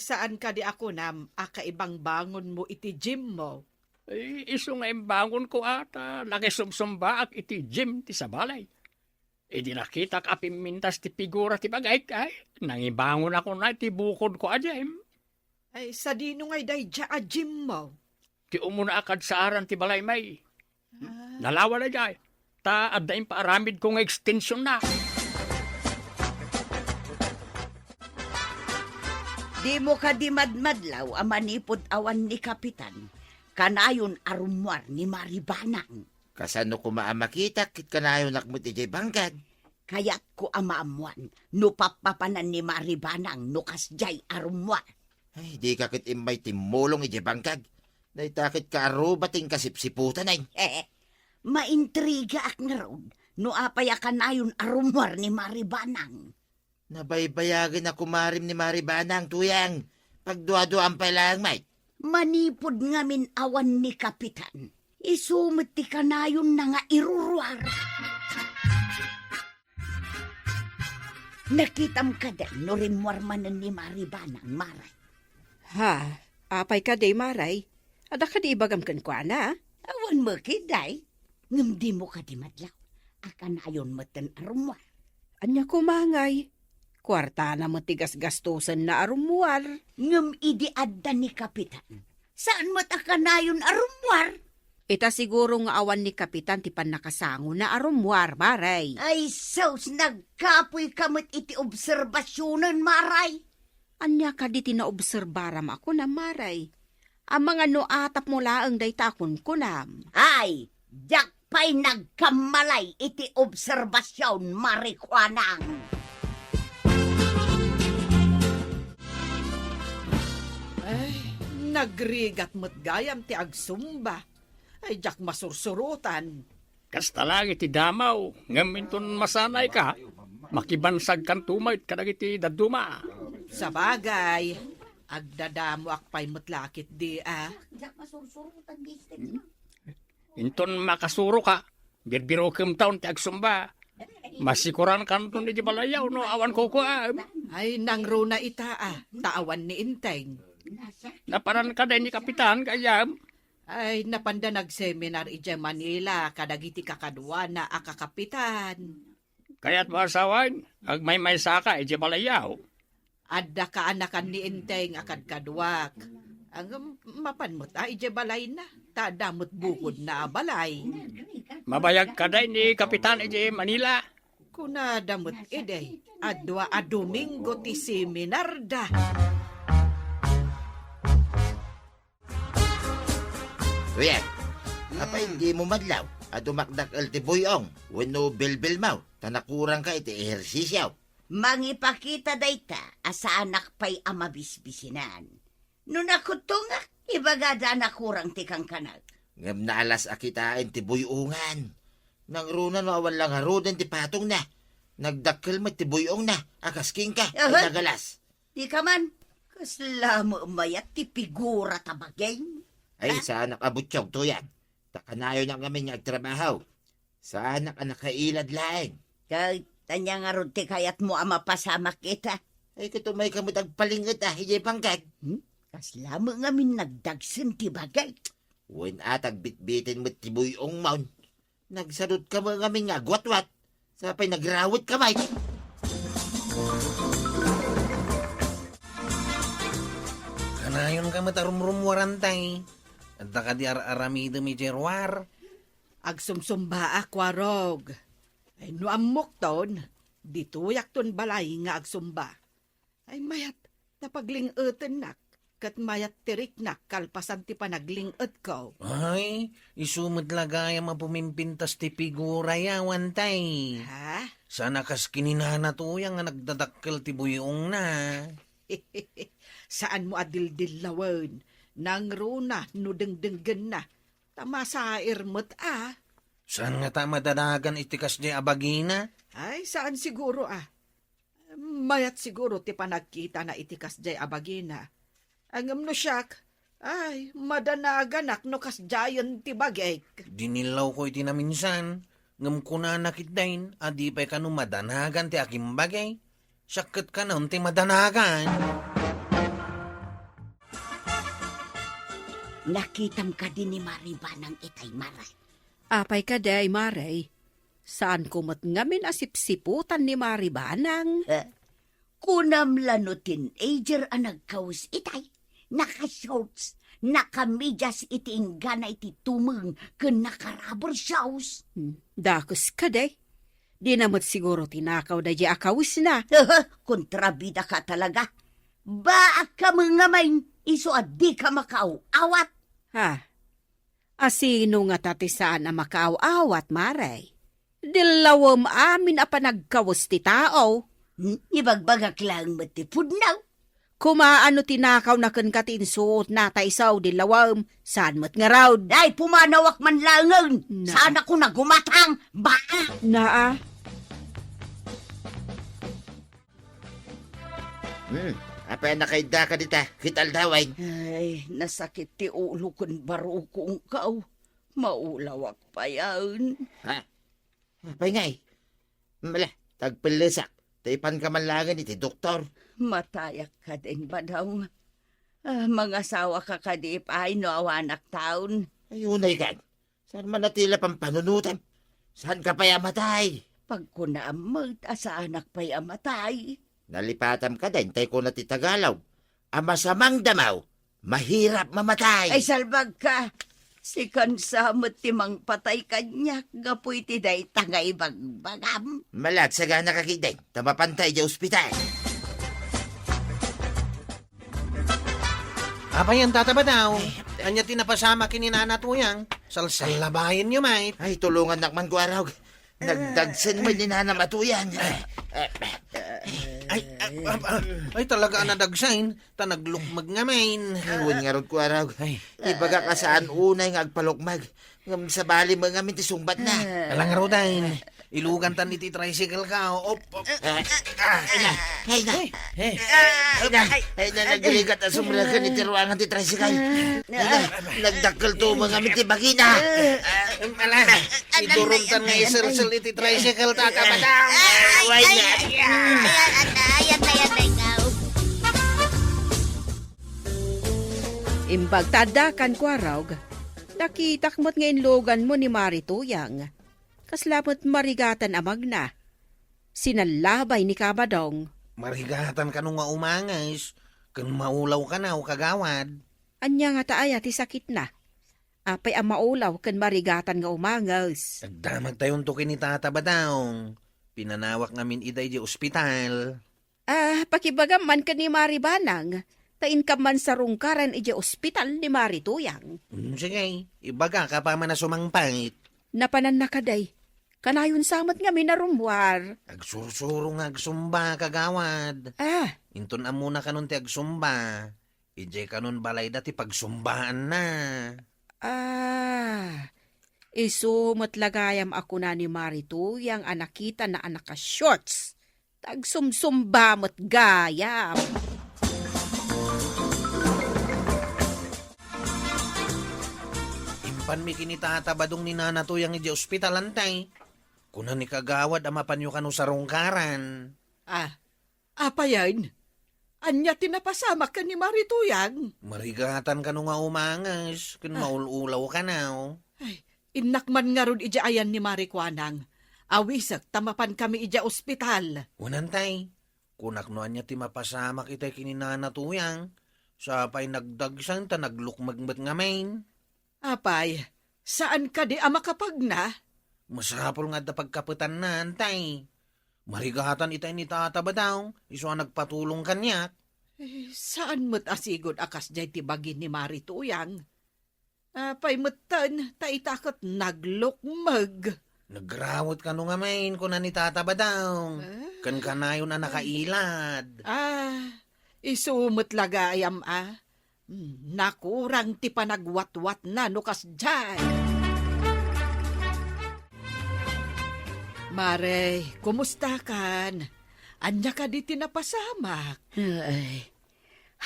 Saan ka di ako nam, akaibang bangon mo iti gym mo? Iso nga imbangon ko ata, nakisumsumba ak iti gym ti sabalay. Di nakita ka pimintas ti figura ti bagay kay. Nangibangon ako na ti bukod ko adyem. Sa dino ngay day dya a gym mo? Ti umuna akad sa aran ti balay may. Nalawa na jay. Ta addain paaramid ko nga extension na. Di mo ka di madmadlaw amanipod awan ni Kapitan. Kanayon arumwar ni Maribanang. Kasano ko maamakita kit kanayo nakmut ijay banggad. Kaya't ko amaamuan no papapanan ni Maribanang no kasjay arumwar. Ay, di kakit imay timulong ijay banggad. Day takit ka arubating kasipsiputan ay. Maintriga ak nga ron no apaya kanayon arumwar ni Maribanang. Nabaybayagan ako marim ni Maribanang tuyang. Pagduwa-duwaan pa lang, mate. Manipod ngamin awan ni Kapitan. Isumit ti kanayon na nga irurwar. Nakitam ka din no rimwarmanan ni Maribanang, Maray. Ha, apay ka day Maray. Ada ka di ibagam kan kwa na? Awan mo kiday. Ngam di mo ka di madlaw. Akanayon matan arumwar. Anya kumangay. Kwarta na matigas-gastusan na arumwar. Ngam idiadda ni Kapitan. Saan mo akanayon arumwar? Ita siguro nga awan ni Kapitan ti panakasango na arumwar, Maray. Ay, sos, nagkapoy kamot iti obserbasyonan, Maray. Anya ka di tinaobserbaram ako na, Maray. Ang mga noatap mo laang day takon kunam. Ay, jak pa'y nagkamalay iti obserbasyon, Marikwanang. Nagrigat mo't gayam ti agsumba. Ay, jak masursurutan. Kasta lang iti damaw, ngaminton masanay ka. Makibansag kan tumayt kadag iti daduma. Sa bagay, agdadamo akpay mutlakit di Jak masursurutan, Inton makasuro ka, birbiro kem taon ti agsumba. Masikuran kanto ni Balayaw no awan ko Ay, nang runa ita taawan ni Inteng. Naparan ka din ni Kapitan kayam. Ay, napanda nag-seminar ije Manila, kadagiti kakadwa na akakapitan. Kaya't masawan, ag may saka iti Balayaw. Adda ka anakan ni Inteng akad kadwak. Ang mapanmot ije balay na, tadamot bukod na balay. Mabayag ka din ni Kapitan iti Manila. Kuna damot ide, adwa a Domingo ti seminar da. Kuya, apa hindi mo madlaw? Adumakdak ti buyong, wano bilbil mo, tanakurang ka iti ehersisyaw. Mangipakita dayta asa anak pa'y amabisbisinan. Nung nakutungak, ibagada na kurang tikang kanag. Ngam naalas akitain ti buyungan. Nang runa no awan lang haroden ti patong na. Nagdakkel mo ti buyong na, akasking ka, nagalas. Di ka man, kasla mo umayat ti figura tabagay. Ay, sa anak abutsyog to yan. Takanayo na kami nagtrabaho. Sa anak nakailad laeng. Kay, tanya nga ron ti kayat mo ama pasama kita. Ay, kito may kamot agpalingat hijay pangkag. Kasla mo ngamin nagdagsin ti bagay. Wen atag bitbitin mo ti buyong maun. Nagsadot ka mo ngamin nga gwat-wat. Sapay nagrawit kamay. Kanayon ka matarumrumwarantay. At ka di aramido mi jerwar. Agsumsumba akwarog. Ay no amok ton, dituyak ton balay nga agsumba. Ay mayat, napaglingutan nak, kat mayat tirik nak, kalpasan ti panaglingut ko. Ay, isumad lagay mapumimpintas ti figura yawan tay. Ha? Sana kas kininana to yang nga nagdadakkel ti buyong na. Saan mo adil-dilawan? Nang runa, no dengdenggen na. Tamasair mo't Saan nga ta madadagan itikas di abagina? Ay, saan siguro Mayat siguro ti panagkita na itikas jay abagina. Angam no siyak, ay, madanaganak no kas jayon ti bagay. Dinilaw ko iti naminsan. Ngam ko na nakitayin, adi pa'y ka no madanagan ti aking bagay. Sakit ka na ti madanagan. Nakitam ka din ni Mariba ng itay maray. Apay ka day, Maray. Saan kumot ngamin asipsiputan ni Maribanang? Kunam lano teenager ang nagkaus itay. Naka-shorts, naka-medyas iti inggana iti tumeng ken naka-rubber shoes. Dakos ka day. Di namot siguro tinakaw da di akawis na. Kontrabida ka talaga. Baak ka mga main, iso at di ka makauawat. Ha? Asino nga tatisaan na makaaw-awat, Maray? Dilawam amin a panagkawos ti tao. Ibagbagak lang matipud na. Kumaano tinakaw na kan katinsuot na taisaw dilawam, saan mo't nga raw? Ay, pumanawak man langan. Na. Sana ko na gumatang. Baa! Naa? Apa nakaida ka dita, kital daway. Ay, nasakit ti ulo kun baro kong kao. Maulawak pa yan. Ha? Apay ngay. Mala, tagpilisak. Taipan ka man langan iti doktor. Matayak ka din ba daw? Mga asawa ka kadip ay no awanak taon. Ayunay kan. Saan man natila pang panunutan? Saan ka pa'y amatay? Pag ko naamag, asa anak pa'y amatay. Nalipatam ka din, tay ko na ti Tagalaw. Ang masamang damaw, mahirap mamatay. Ay, salbag ka. Si kansamot timang patay kanyak. Gapoy ti day tangay bagbagam. Malat sa gana kakideng, tamapantay di ospital. Apa yan tataba daw? Anya tinapasama kininana to yang. Salsalabayan nyo, mate. Ay, tulungan nakman ko araw. Nagdagsan mo ni Nana Matuyan. Ay, talaga nadagsain. Tanaglukmag nga, main. Iwan nga ron ko araw. Ay. Ibaga ka saan unay nga agpalukmag. Ngam sa bali mga minti sumbat na. Alang raw dahin. Ilugan tan iti tricycle ka. Op. Ay na, nagligat ang sumulakan ni Tiruangan ti tricycle. Nagdakkel to mga miti bagina. Mala, idurong tan nga isel-sel iti tricycle tatabadaw. Ay na. Imbag tadakan ko araw, nakitak mo't ngayon logan mo ni Marituyang. Kaslapot marigatan amag na. Sinalabay ni Kabadong. Marigatan ka nung nga umangis. Kung maulaw ka na o kagawad. Anya nga taaya ti sakit na. Apay ang maulaw kan marigatan nga umangas. Nagdamag tayong tukin ni Tata Badong. Pinanawak namin iday di ospital. Pakibagaman ka ni Maribanang. Tain ka man sa rungkaran iti ospital ni Marituyang. Sige, ibaga ka pa man na sumangpangit. Napanan na kaday. Kanayon samot nga minarumwar. Agsursuro nga agsumba kagawad. Inton amuna kanon ti agsumba. Ije kanon balay dati pagsumbaan na. Isumot lagayam ako na ni Marituyang anakita na anak ka shorts. Tagsumsumba mo't gayam. Impan mi kinitatabadong ni Nanatuyang ije ospital antay. Kunan ni kagawad amapan yu kanu sa rungkaran. Apa yan? Anya tinapasama ka ni Marituyang? Marigatan ka nung nga umangas. Kun maululaw ka na. Inakman nga ron ija ayan ni Marikwanang. Awisak tamapan kami ija ospital. Unantay, kunaknoan niya ti mapasama kita kininanatuyang. Sa pa'y nagdagsan ta naglukmagmat nga main. Apay, saan ka di ama kapag na? Masapol nga da pagkaputan na, antay. Marigatan itay ni Tata Badong, iso ang nagpatulong kanyak. Saan mo't asigod akas jay tibagin ni Marituyang? Apay mutan, taitakot naglukmag. Nagrawot ka nung amain ko na ni Tata Badong. Kan kanayon na nakailad. Isumot lagayam nakurang ti panagwatwat na nukas jay. Mare, kumusta kan? Anya ka di tinapasamak? Ay,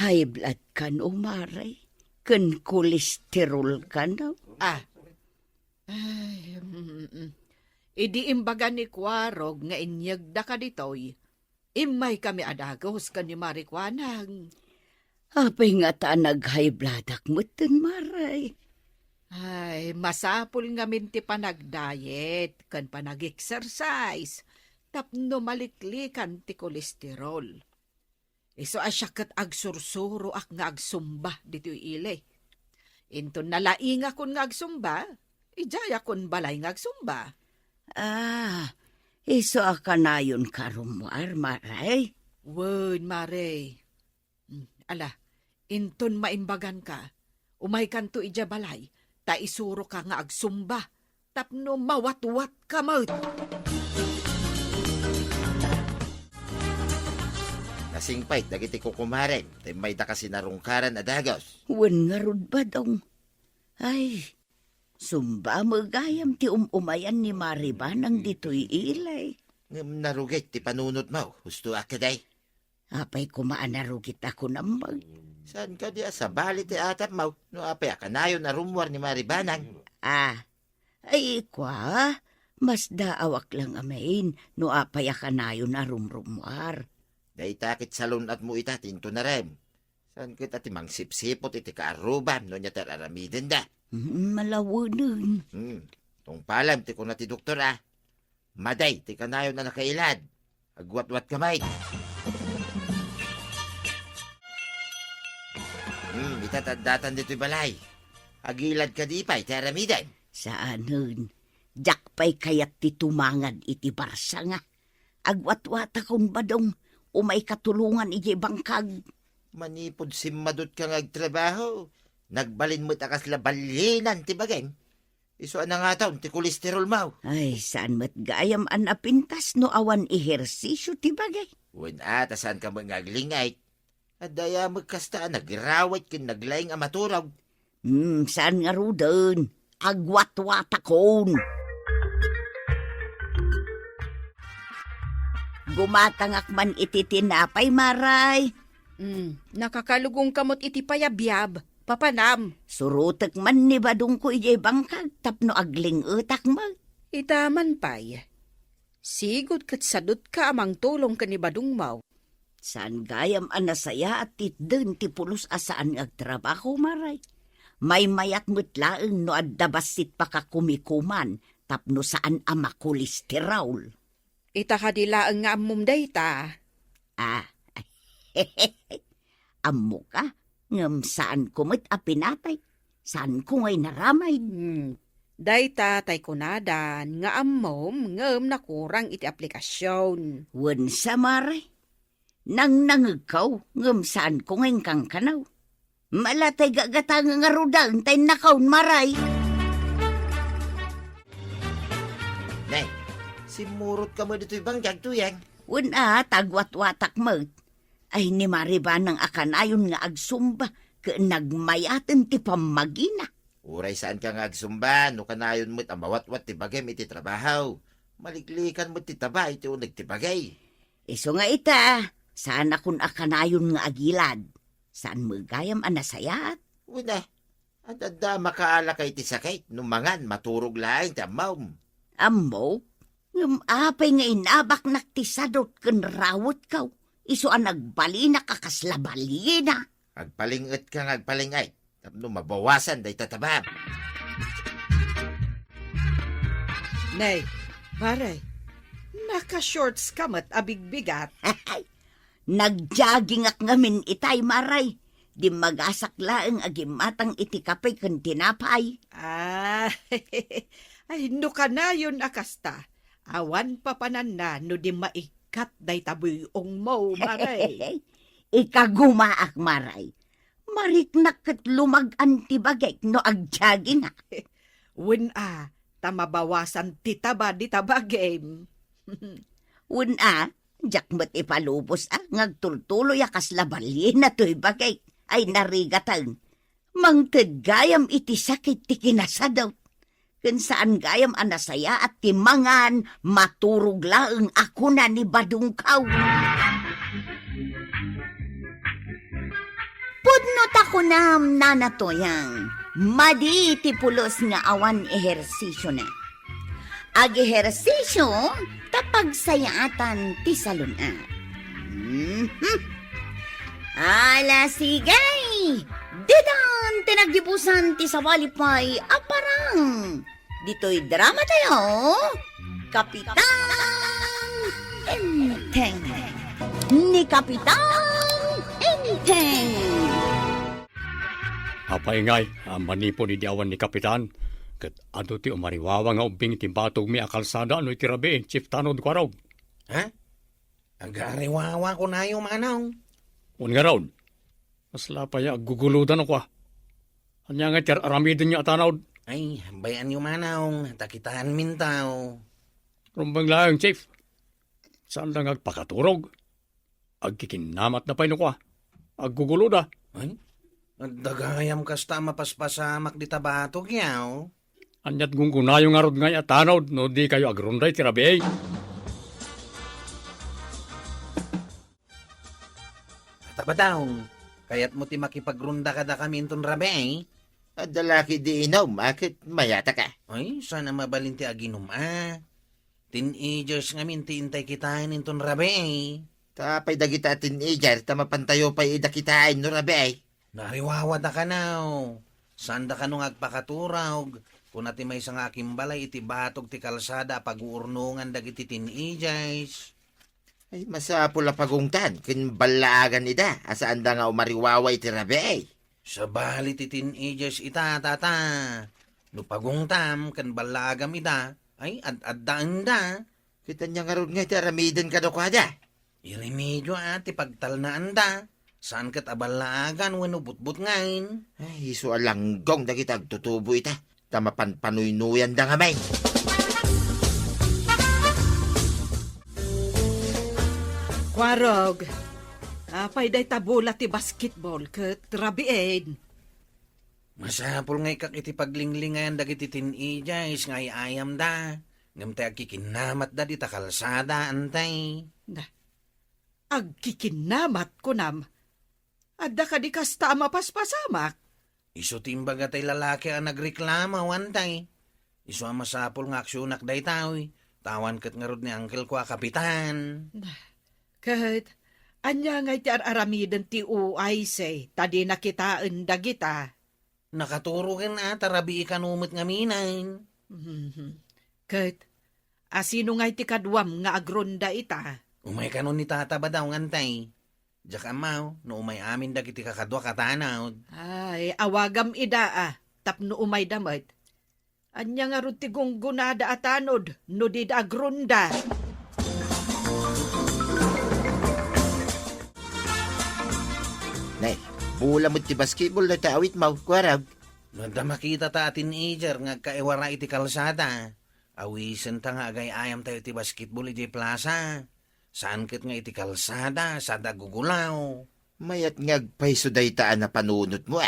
high blood ka no, Maray. Kan kolesterol ka no? Idi imbaga ni Kwarog nga inyagda ka ditoy. Imay kami adagos ka ni Marikwanang. Apay nga ta nag-high blood akmutin, Maray. Ay, masapul nga minti pa nag-diet, kan pa nag-exercise, tapno maliklikan ti kolesterol. Iso asyakat agsursuro ak nga agsumba dito ile. Into nalainga kun nga agsumba, ijaya kun balay nga agsumba. Iso akanayon karumwar, Maray. Word, Maray. Inton maimbagan ka, umay kanto ija balay, ta isuro ka nga agsumba, tapno mawatwat ka maut. Nasingpay, dagiti ko kumaren. Tay may da kasi narungkaran adagos. Wan nga rod ba dong? Ay, sumba magayam ti umayan ni Maribanang dito'y ilay. Narugit ti panunot mo. Gusto akaday. Apay kumaan narugit ako namag. Saan ka diya sa bali ti atap mo? No apay akanayo na rumwar ni Maribanang. Ay kwa, mas daawak lang amain no apay akanayo na rumrumwar. Day takit salon at mo ita tinto na rem. Saan kita ti mang sipsipot iti kaaruban no niya tararamiden da. Malawanan. Tong palam ti ko na ti doktor Maday ti kanayo na nakailad. Agwat-wat kamay. Itatandatan dito'y balay. Agilad ka di pa'y taramiden. Saan nun? Jakpay kayat ti tumangad iti barsa nga. Agwat-wat akong badong umay katulungan iti bangkag. Manipod simadot ka ngagtrabaho. Nagbalin mo takas labalinan ti bagay. Iso na nga taon ti kolesterol mo. Ay, saan mat gayam an apintas no awan ehersisyo ti bagay. Wen saan ka mangaglingay. At daya magkastaan nagrawat kin naglayang amaturag. Saan nga rudan? Agwat-wat akon. Gumatangak man iti tinapay, maray. Nakakalugong kamot iti payabyab. Papanam. Surutek man ni badung ko ijay bangkag tapno agling utak mo. Itaman pay. Sigod kat sadot ka amang tulong ka ni Badung Mau. Saan gayam anasaya at titden ti pulos asaan agtrabaho, maray. May mayat mutlaeng no addabasit pakakumikuman tapno saan ama kolesterol. Ita kadila ang nga amum dayta. Ammo ka, ngam saan kumit apinatay, saan ko ngay naramay. Dayta tay kunadan nga ammom ngem nakurang iti aplikasyon. Wen sa maray, nang nangagaw, ngam saan ko ngay kang kanaw. Malatay gagatang nga rudang tay nakaun maray. Nay, simurot ka mo dito'y banggag tuyang. Wen tagwat-watak mo. Ay ni Mariba ng akanayon nga agsumba, ka nagmayaten ti pamagina. Uray saan ka nga agsumba, no kanayon mo't ang mawat-wat ti bagay iti trabaho. Maliklikan mo't ti taba iti unag ti bagay. Iso nga ita, saan akong akanayon nga agilad. Saan magayam anasayat? Una, at adda makaala kay ti sakit, numangan maturog laing ti amaw. Amo, ngam apay nga inabak naktisadot ken rawot kaw. Iso ang nagbali na kakaslabali na. Agpalingat ka nga agpalingay, tapno mabawasan day tatabab. Nay, maray, naka-shorts kamat abigbigat. Nagjogging ak ngamin itay maray. Di magasak laeng agimatang iti kapay ken tinapay. Ay, no ka na yun akasta. Awan pa panan na no di maikat day tabuyong mo, maray. Ikagumaak maray. Mariknak ket lumag-an ti bagay no agjogging ak. Wen tamabawasan titaba di tabagem. Wen jakmet ipalubos ngagtultuloy akas labalin na to'y bagay ay narigatan. Mangted gayam iti sakit ti kinasadaw. Kun saan gayam anasaya at timangan maturog laeng ako na ni Badungkaw. Pudnot ako nam nanatoyang madi ti pulos nga awan ehersisyo na. Ag ehersisyo tapag sayatan ti saluna. Ala sigay! Didan tinagdibusan ti sawalipay aparang. Dito'y drama tayo. Kapitang Enteng. Ni Kapitang Enteng. Apay ngay, manipon ni diawan ni Kapitan. Kat ano ti umariwawa nga ubing ti batog mi akalsada ano iti rabi, Chief Tanod ko araw. Ha? Agariwawa ko na yung manaw. Un nga raw, mas lapaya guguludan ako. Anya nga iti aramidin niya atanaw. Ay, bayan yung manaw. Takitaan mintaw. Rumbang lang, Chief. Saan lang agpakaturog? Agkikinamat na pa ino ko. Agguguluda. Ay, dagayam kasta mapaspasamak di tabatog yaw. Anyat gunggunayo nga rod nga atanaw, no di kayo agrunday ti rabi. Tabadaw, kaya't mo ti makipagrunda ka da kami inton rabe. At dalaki di inom, akit mayata ka. Ay, sana mabalin ti aginom Teenagers nga minti intay kitain inton rabe. Tapay dagita teenager, tamapantayo pa'y idakitain no rabi. Nariwawa da ka now. Sanda ka nung agpakaturog. Kung nati may isang aking balay, iti batog ti kalsada, pag-uurnungan dagiti teenagers. Ay masapul na pagungtan, kinbalagan ida, asaan da nga umariwaway ti rabi. Sa bali ti teenagers ita, tata. No pagungtam, kan balagam ida, ay ad-addaan da. Kita niya nga ron nga ti aramidan ka do kada. Iremedyo ti pagtalnaan da. Saan kat abalagan, wano butbut ngayon. Ay, iso alanggong dagita agtutubo ita. Tamapanpanuy-nuyan da nga may. Kwarog, apay day tabula ti basketball ket rabiin. Masapul ngay kak iti paglinglingan dagiti teenagers ngay ayam da. Ngam tayo kikinamat da di ta kalsada, antay. Agkikinamat ko nam. Adda ka di kasta mapaspasamak. Iso timbaga tay lalaki ang nagreklama, wantay. Iso ang masapol nga aksyonak day taoy. Tawan kat nga rod ni uncle ko a kapitan. Kahit, anya nga iti aramiden ti uay say, tadi nakitaan dagita. Nakaturo ken tarabi ikanumot nga minain. Kahit, asino nga iti kadwam nga agronda ita. Umay kanon ni tata ba daw ngantay? Diyak amaw, no umay amin dagiti kakadwa katanawd. Ay, awagam ida tapno umay damat. Anya nga rod ti gunggunada atanod, no di da agronda. Nay, bula mo ti basketball na taawit mo, kwarag. Nanda makita ta teenager nga kaiwara iti kalsada. Awisen ta nga agay ayam tayo iti basketball iti plaza. Saan ket nga iti kalsada, sa dagugulaw. Mayat ngagpaiso day taan na panunot mo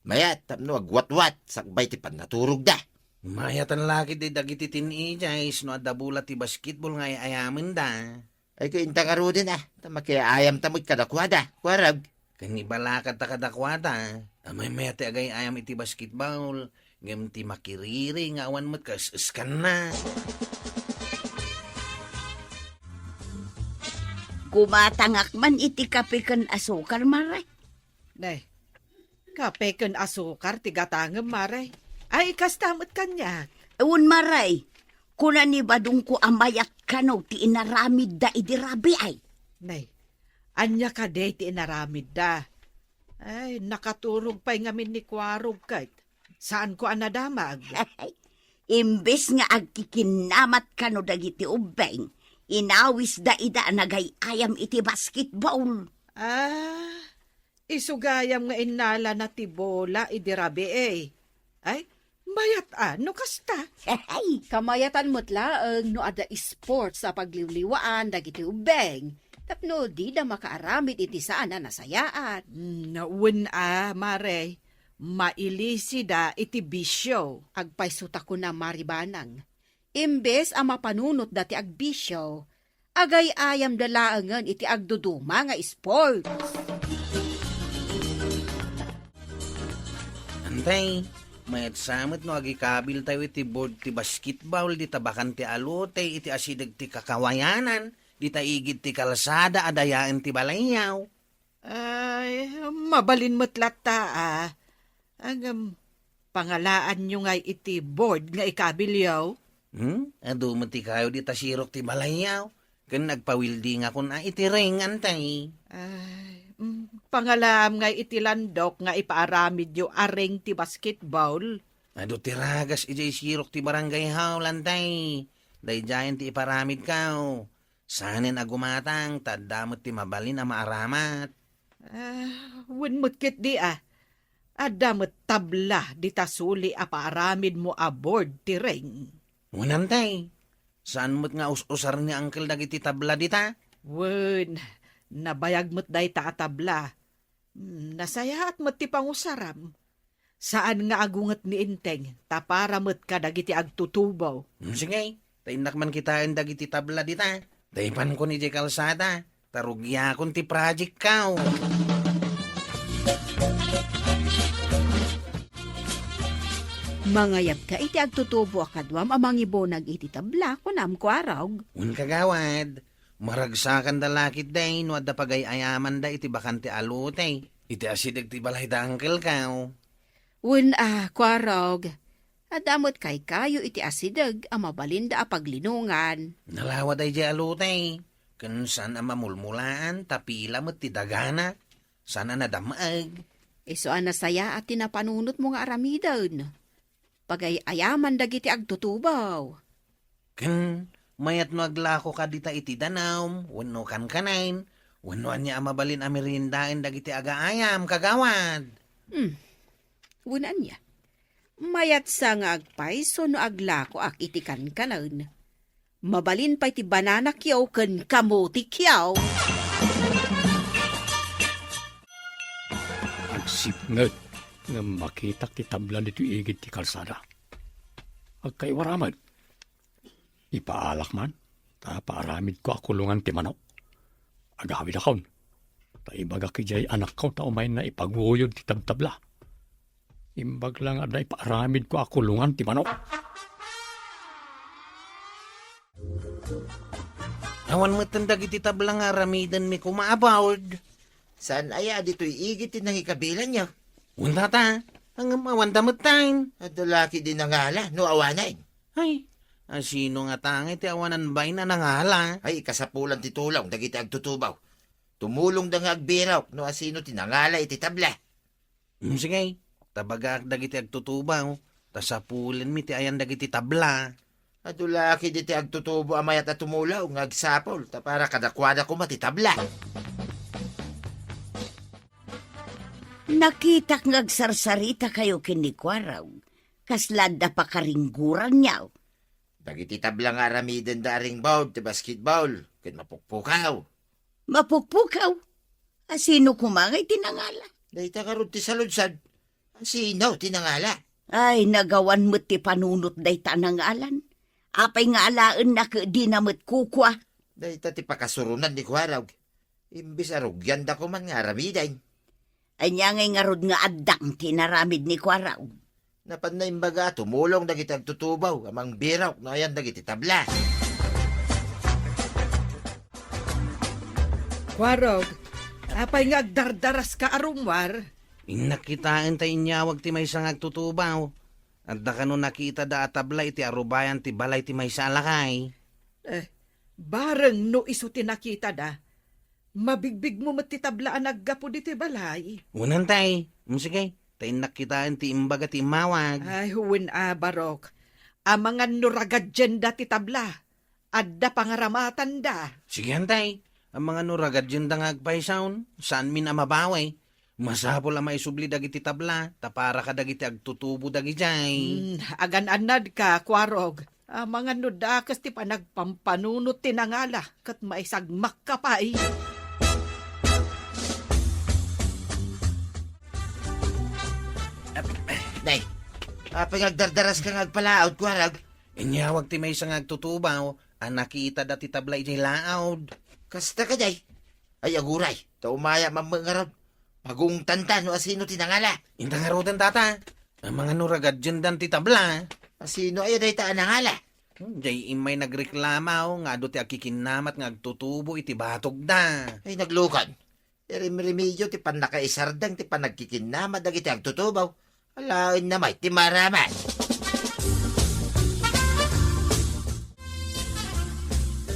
Mayat, tapno agwat-wat, sakbay ti panaturog da. Mayatan laki di dagiti teenagers no adabula ti basketball nga ayamin da. Ay ko inta ka ro din Tamakiayam tamo't kadakwada, kwarag. Kanibalakad ta kadakwata. Amay mayati agay ayam iti basketball. Ngem ti makiriri nga awan mo't kas-iskan na. Kumatangak man iti kape ken asukar, maray. Nay, kape ken asukar tigatangem maray. Ay, kastamot kanya. Ewan, maray. Kuna ni badung ko amayak kano ti inaramid da idirabi ay. Nay, anya ka day ti inaramid da. Ay, nakaturog pa'y ngamin ni Kwarog kahit. Saan ko anadamag? Imbes nga agkikinamat kano dagiti ubeng, inawis da ida nagay ayam iti basketball. Isugayam nga inala na ti bola idirabi Ay, mayat no kasta. Kamayatan mo't laeng no ada sports sa pagliwliwaan dagiti ubeng. Tapno di da makaaramid iti saan na nasayaan. Nawin mare. Mailisi da iti bisyo. Agpaysuta ko na maribanang. Imbes ang mapanunot dati agbisyo, agay ayam dalaangan iti agduduma nga sports. Antay, mayat samot no agikabil tayo iti board ti basketball, di tabakan ti alote, iti asidag ti kakawayanan, di taigid ti kalsada, adayaan ti balayaw. Ay, mabalin mo't lata Ang pangalaan nyo nga iti board nga ikabilyaw. Ado mo ti kayo di tasirok ti balayaw. Kan nagpawildi nga kun iti ring antay. Ay, pangalam nga iti landok nga ipaaramid yo areng ti basketball. Ado ti ragas iti sirok ti barangay haw lantay. Dayjayan ti iparamid kaw. Sanin agumatang tadamot ti mabalin a maaramat. Winmut kit di Adamot tabla di tasuli apaaramid mo aboard ti ring. Unantay, saan mo't nga us-usar ni uncle dagiti tabla dita? Wen, nabayag mo't day ta tabla. Nasaya at mo't ti pangusaram. Saan nga agungat ni Inteng, tapara mo't ka dagiti agtutubaw. Sige, tainak man kitain dagiti tabla dita. Daypan ko ni di kalsada, tarugya kon ti project kaw. Mangayab ka iti agtutubo akadwam amang ibonag iti tabla kunam Kwarog. Un kagawad, maragsakan da lakit day no adda pagay ayaman da iti bakante alote. Iti asidag ti balay da uncle kaw. Un Kwarog, adamot kay kayo iti asidag ang mabalinda a paglinungan. Nalawa day di alote. Kansan ang mamulmulaan, tapila mo't ti dagana. Sana nadamag. Iso nasaya at tinapanunot mo nga aramidan. Pagay ayaman dagiti agtutubaw. Ken, mayat no aglako ka dita iti danaw, wano kan kanain, wano anya mabalin amirindain dagiti agaayam kagawad. Wunan niya. Mayat sa nga agpayso no aglako ak iti kankanan. Mabalin pa iti banana kyaw ken kamuti kyaw. Agsipnget nga makita ti tabla dito igid ti kalsada. Agkaiwaramad. Ipaalak man, paramid ko akulungan ti manok. Agawid akon. Ibaga kijay anak ko ta umay na ipaguyod ti tabtabla. Imbag lang aday paramid ko akulungan ti manok. Awan mo tandag iti tabla nga ramidan mi kumaabawd. Saan aya dito'y igit ti nangikabilan niyo? Wala ta, ang awan damot tayo. At lalaki din nangala, no awanay. Ay, sino nga tangay ti awanan bay na nangala? Ay, kasapulan ti tulong, dagiti agtutubaw. Tumulong da nga agbiraw, no asino tinangala iti tabla. Sige, tabagak dagiti agtutubaw. Tasapulan mi ti ayan dagiti tabla. At lalaki di ti agtutubo amayat at tumulaw, nga agsapol, ta para kadakwada ko matitabla. Nakitak ngagsarsarita kayo kinikwaraw. Kaslada pa karingguran niyaw. Dagiti tabla nga aramiden daring bawd ti basketball, ket mapukpukaw. Mapukpukaw. Asino kumangay tinangala? Dahita karod ti saludsad. Sino tinangala? Ay, nagawan mo ti panunot day tanangalan. Apay nga alaan na di namit kukwa. Dahita ti pakasurunan ni Kuwaraw. Imbis arugyan da ko man nga aramiday. Ay niya ngay ngarod nga addang tinaramid ni Kwaraw. Napan na imbaga, tumulong dagiti agtutubaw, amang biraw, no ayan dagiti tabla. Kwarog, apay nga agdardaras ka arumwar. Inakitaan tayo inyawag ti may isang agtutubaw. At da kano nakita da atabla iti arubayan ti balay ti may salakay. Bareng no iso tinakita da. Mabigbig mo matitablaan aggapo di ti balay. Unan tay, sige, tayo nakitaan ti imbaga ti mawag. Ay, huwin barok. Amangan nuragad dyan da ti tabla. Adda pangaramatan da. Sige tay, ang mga nuragad dyan da nga agpaisaon, saan min amabaway. Masapol ang maisubli dagiti tabla, tapara ka dagiti agtutubo dagiti. Agan-anad ka, Kwarog. Mga nudakas ti panagpampanunot tinangala, kat maisagmak ka pa eh. Nay, pangagdardaras ka ngagpalaod, Kuwarag. Inyawag ti may isang agtutubaw, ang nakita dati tabla iti laod. Kasta ka, day. Ay, aguray, taumaya mamangarap. Pagong tanta, no asino tinangala. Intangarutan tata, ang mga nuragad dyan dan ti tabla. Asino ay day taan nangala. Jay imay nagreklamaw, nga do ti akikinamat nga agtutubo iti batog da. Ay, naglukan. Remedyo ti panakaisardang ti panagkikinama dagiti agtutubaw. Alain na may ti maraman.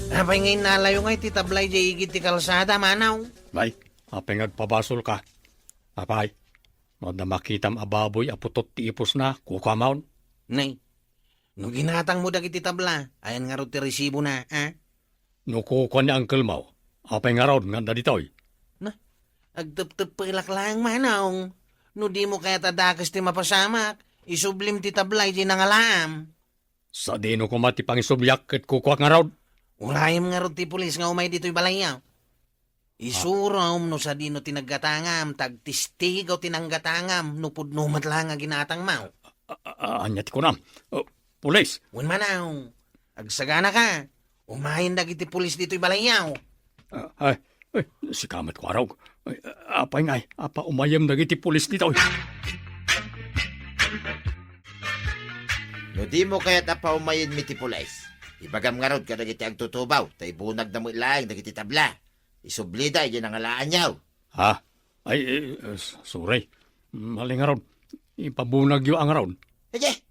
Apay ngayon nalayo nga iti tablay jay igit ti kalsada manaw. Bay, apay pabasol ka. Apay, no na makitam ababoy aputot ti ipos na, kukamaon. Nay, no ginatang mo dagiti tabla, ayan nga ro ti resibo na, ha? No kukuha ni Uncle Mau, apay nga raw nga ditoy. Agtep-tep pa ilaklang manaw. No di mo kaya tadakas ti mapasamak, isublim ti tablay di nangalam. Sa dino ko mati pang isubyak at kukuha nga raw. Ulayam nga ro ti pulis nga umay dito'y balayaw. Isurom no sa dino tinaggatangam, tagtistigaw tinanggatangam, no pudnumat lang nga ginatang mau. Anyat ko na. Pulis. Wan manaw, agsagana ka. Umahin dagiti pulis dito'y balayaw. Ay, si kamat ko araw. Apay nga, apa umayam dagiti pulis dito. No di mo kaya't apaumayin mi ti pulis. Ibagam nga rod ka dagiti agtutubaw, tay bunag na mo ilaing dagiti tabla. Isublida, yan ang alaan niyaw. Ha? Ay, sorry. Mali nga raw. Ipabunag yung ang raw. Aye,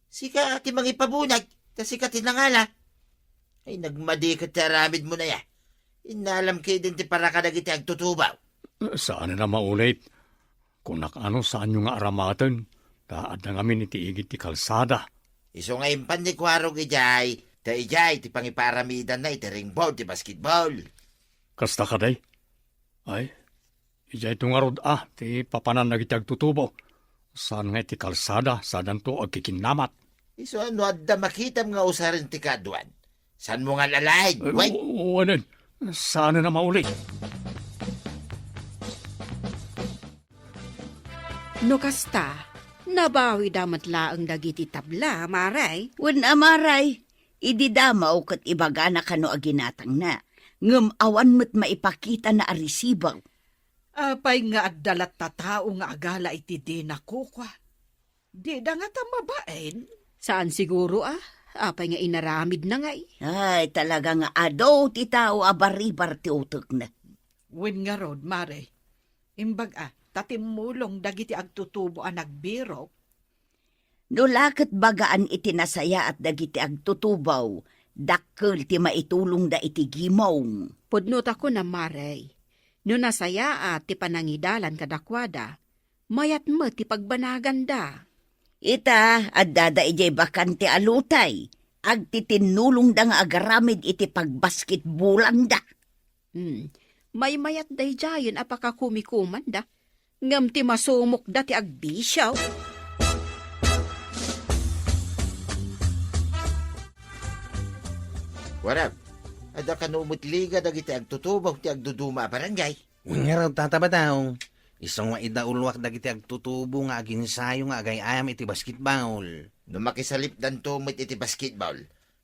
sika ti mga ipabunag, kasi ka tinangala. Ay, nagmadi ka taramid mo na ya. Inalam kayo din ti para ka dagiti agtutubaw. Saan na maulit? Kung nakano saan yung nga aramatan, taad na ngamin iti igit ti kalsada. Iso nga impan ni Kwarog ijay, ta ijay ti pangiparamidan na iti ringball, ti basketball. Kasta ka day? Ay, ijay itong arod ti papanan na iti agtutubo. Saan nga iti kalsada, saan to agkikinamat. Iso ano adda makitam nga usarin ti kaduan. Saan mo nga lalain? Wait! Wanan, saan na maulit? No kasta, nabawi damat laang dagiti tabla, maray. Wen amaray, Idi damaw kat ibaga na kano aginatang na. Ngem awan mo't maipakita na arisibaw. Apay nga at dalat tatao nga agala iti di nakukwa. Di da nga tamabain. Saan siguro Apay nga inaramid na nga Ay, talaga nga ado ti tao abaribar ti utok na. Win nga rod, mare. Imbag tatimulong dagiti agtutubo ang nagbiro. No lakit bagaan iti nasaya at dagiti agtutubaw, dakkel ti maitulong da iti gimaw. Pudnot ako na maray. No nasaya ti panangidalan kadakwada, mayat mo ti pagbanagan da. Ita, adda ijay bakante alutay, agtitinulong da nga agaramid iti pagbasketbulan da. May mayat day jayon apakakumikuman da. Ngam ti masumok da ti agbisyaw. Warab, ada ka liga dagiti agtutubaw ti agduduma barangay. Nga raw tatabadaw. Isang maidaulwak dagiti agtutubo nga aginsayo nga agayayam iti basketball. No makisalip dan tumit iti basketball,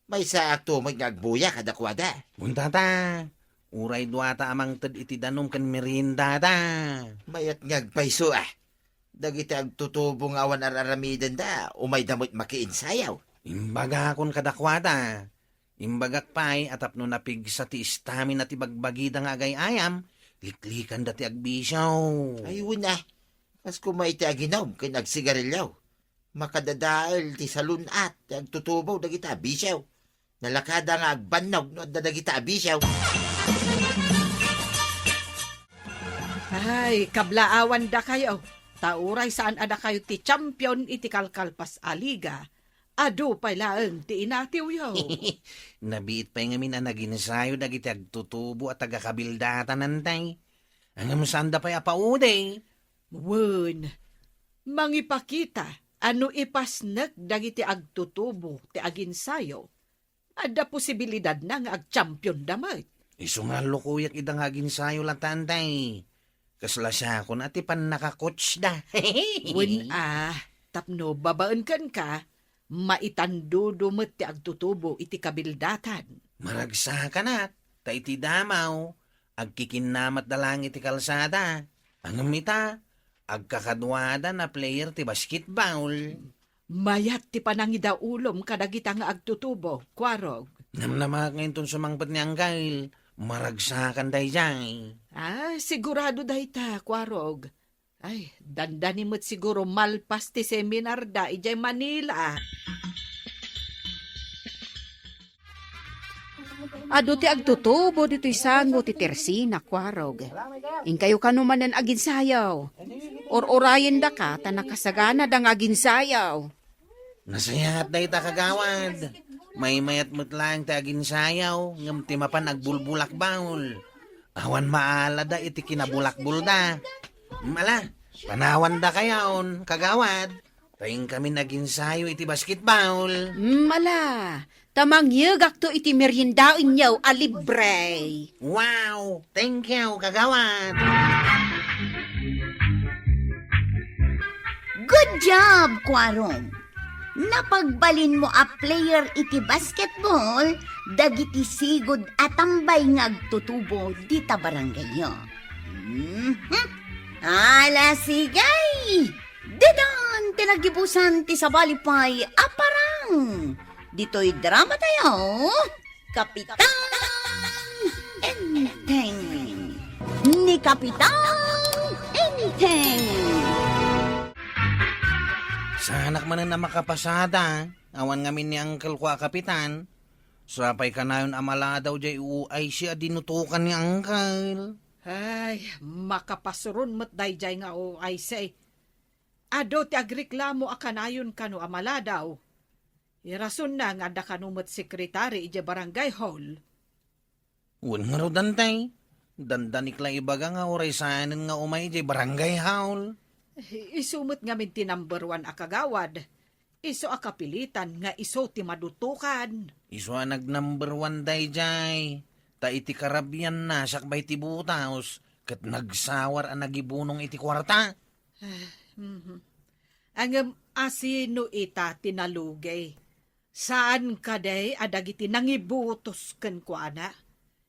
may sa tumit nga agbuya kadakwada. Untata, uray duwata amang tad iti danom kan merinda da. Mayat nga agpaiso Dagiti agtutubo nga awan araramidan da, umay damot makiinsayaw. Imbaga akon kadakwada. Imbagak pa'y atap no napig sa ti istamin at ibagbagida nga agayayam, liklikan dati agbisyaw. Ayun Kas kumay ti aginaw, kay nagsigarilyaw. Makadadaal ti salunat, ti agtutubaw dagiti abisyaw. Nalakada nga agbannaw, no adda dagiti abisyaw. Ay, kablaawan da kayo. Tauray saan ada kayo ti champion iti kalkalpas aliga. Ado pa'y laeng ti inatiw yo. Nabiit pa'y ngamin ang naginsayo dagiti agtutubo at agakabildatan nantay. Ang sanda pa'y apauday. Wen, mangipakita ano ipasnek dagiti agtutubo ti aginsayo. Ada posibilidad na nga agchampion damay. Isungalo kuyak idang aginsayo latantay. Kasla siya ako na ti pan nakakots da. Wen tapno babaan kan ka, maitandudo met ti agtutubo iti kabildatan. Maragsa ka na, ta iti damaw, agkikinamat dalang iti kalsada. Ang mita, agkakadwada na player ti basketball. Mayat ti panangidaulom kadagita nga agtutubo, kwarog. Namnamak ngayon ton sumangpat ni Anggail, maragsakan day jay. Sigurado dahi ta, kwarog. Ay, dandani mo't siguro malpas ti seminar da ijay Manila. Ado ti agtutubo dito'y sango ti Tersina, kwarog. Inkayo kanuman ang aginsayaw. Or-orayin da ka, ta nakasagana dang aginsayaw. Nasayat day ta kagawad. May mayat mo't lang ti aginsayaw, ngam ti mapan agbulbulak baul. Awan maala da iti kinabulakbul da. Mala, panawan da kayaon, kagawad. Tayong kami naginsayo iti basketball. Mala, tamang yagak to iti meriendain yaw alibre. Wow, thank you, kagawad. Good job, Kwarong! Napagbalin mo a player iti basketball, dagiti sigod atambay nga agtutubo di ta barangay yo. Ala sigay! Dedan tinagibusan ti sabalipay aparang! Dito'y drama tayo, Kapitan Enteng! Ni Kapitan Enteng! Sanak man na makapasada, awan ngamin ni Uncle Kwa Kapitan. Sapay ka na yun amala daw jay uay siya dinutukan ni Uncle. Ay, makapasuron mo't dayjay nga o ay say. Ado ti agreklamo akanayon kano amala daw. Irason na nga da kanumot sekretary ije barangay hall. Uwan nga raw dantay. Dandanik lang ibaga nga oray sanin nga umay jay barangay hall. Isumot nga min ti number 1 akagawad. Iso akapilitan nga iso ti madutukan. Iso nag number 1 day jay. Ta iti karabyan na sakbay ti butaos. Kat nagsawar ang nagibunong iti kwarta. Ang asino ita tinalugay. Saan ka day adagiti nangibutos ken ko ana?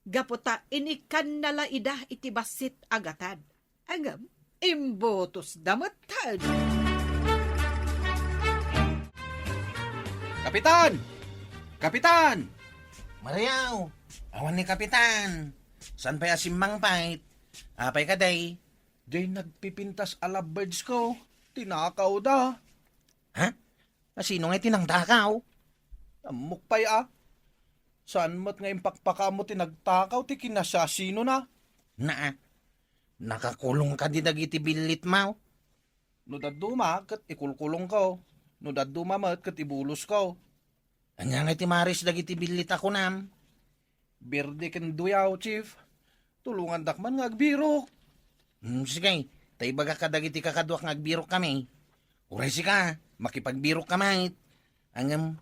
Gaputa inikan nala ida iti basit agatan. Agam, imbutos damatad. Kapitan! Kapitan! Mariaw, awan ni Kapitan. San pa simang pait? Apay ka day? Day nagpipintas a lovebirds ko. Tinakaw da. Ha? Sino nga tinangtakaw? Amok pa'y Saan mo't nga impakpaka mo tinagtakaw ti kinasasino na? Na, nakakulong ka di dagiti bilit mo. No daduma kat ikulkulong ko. No daduma mat kat ibulos ko. Anya nga ti Maris dagiti bilit ako nam. Birde ken duyaw, chief. Tulungan dakman nga agbiro. Sige, tay baga ka dagiti kakadwak nga agbirok kami. Uray si ka, makipagbirok kamay. Angam,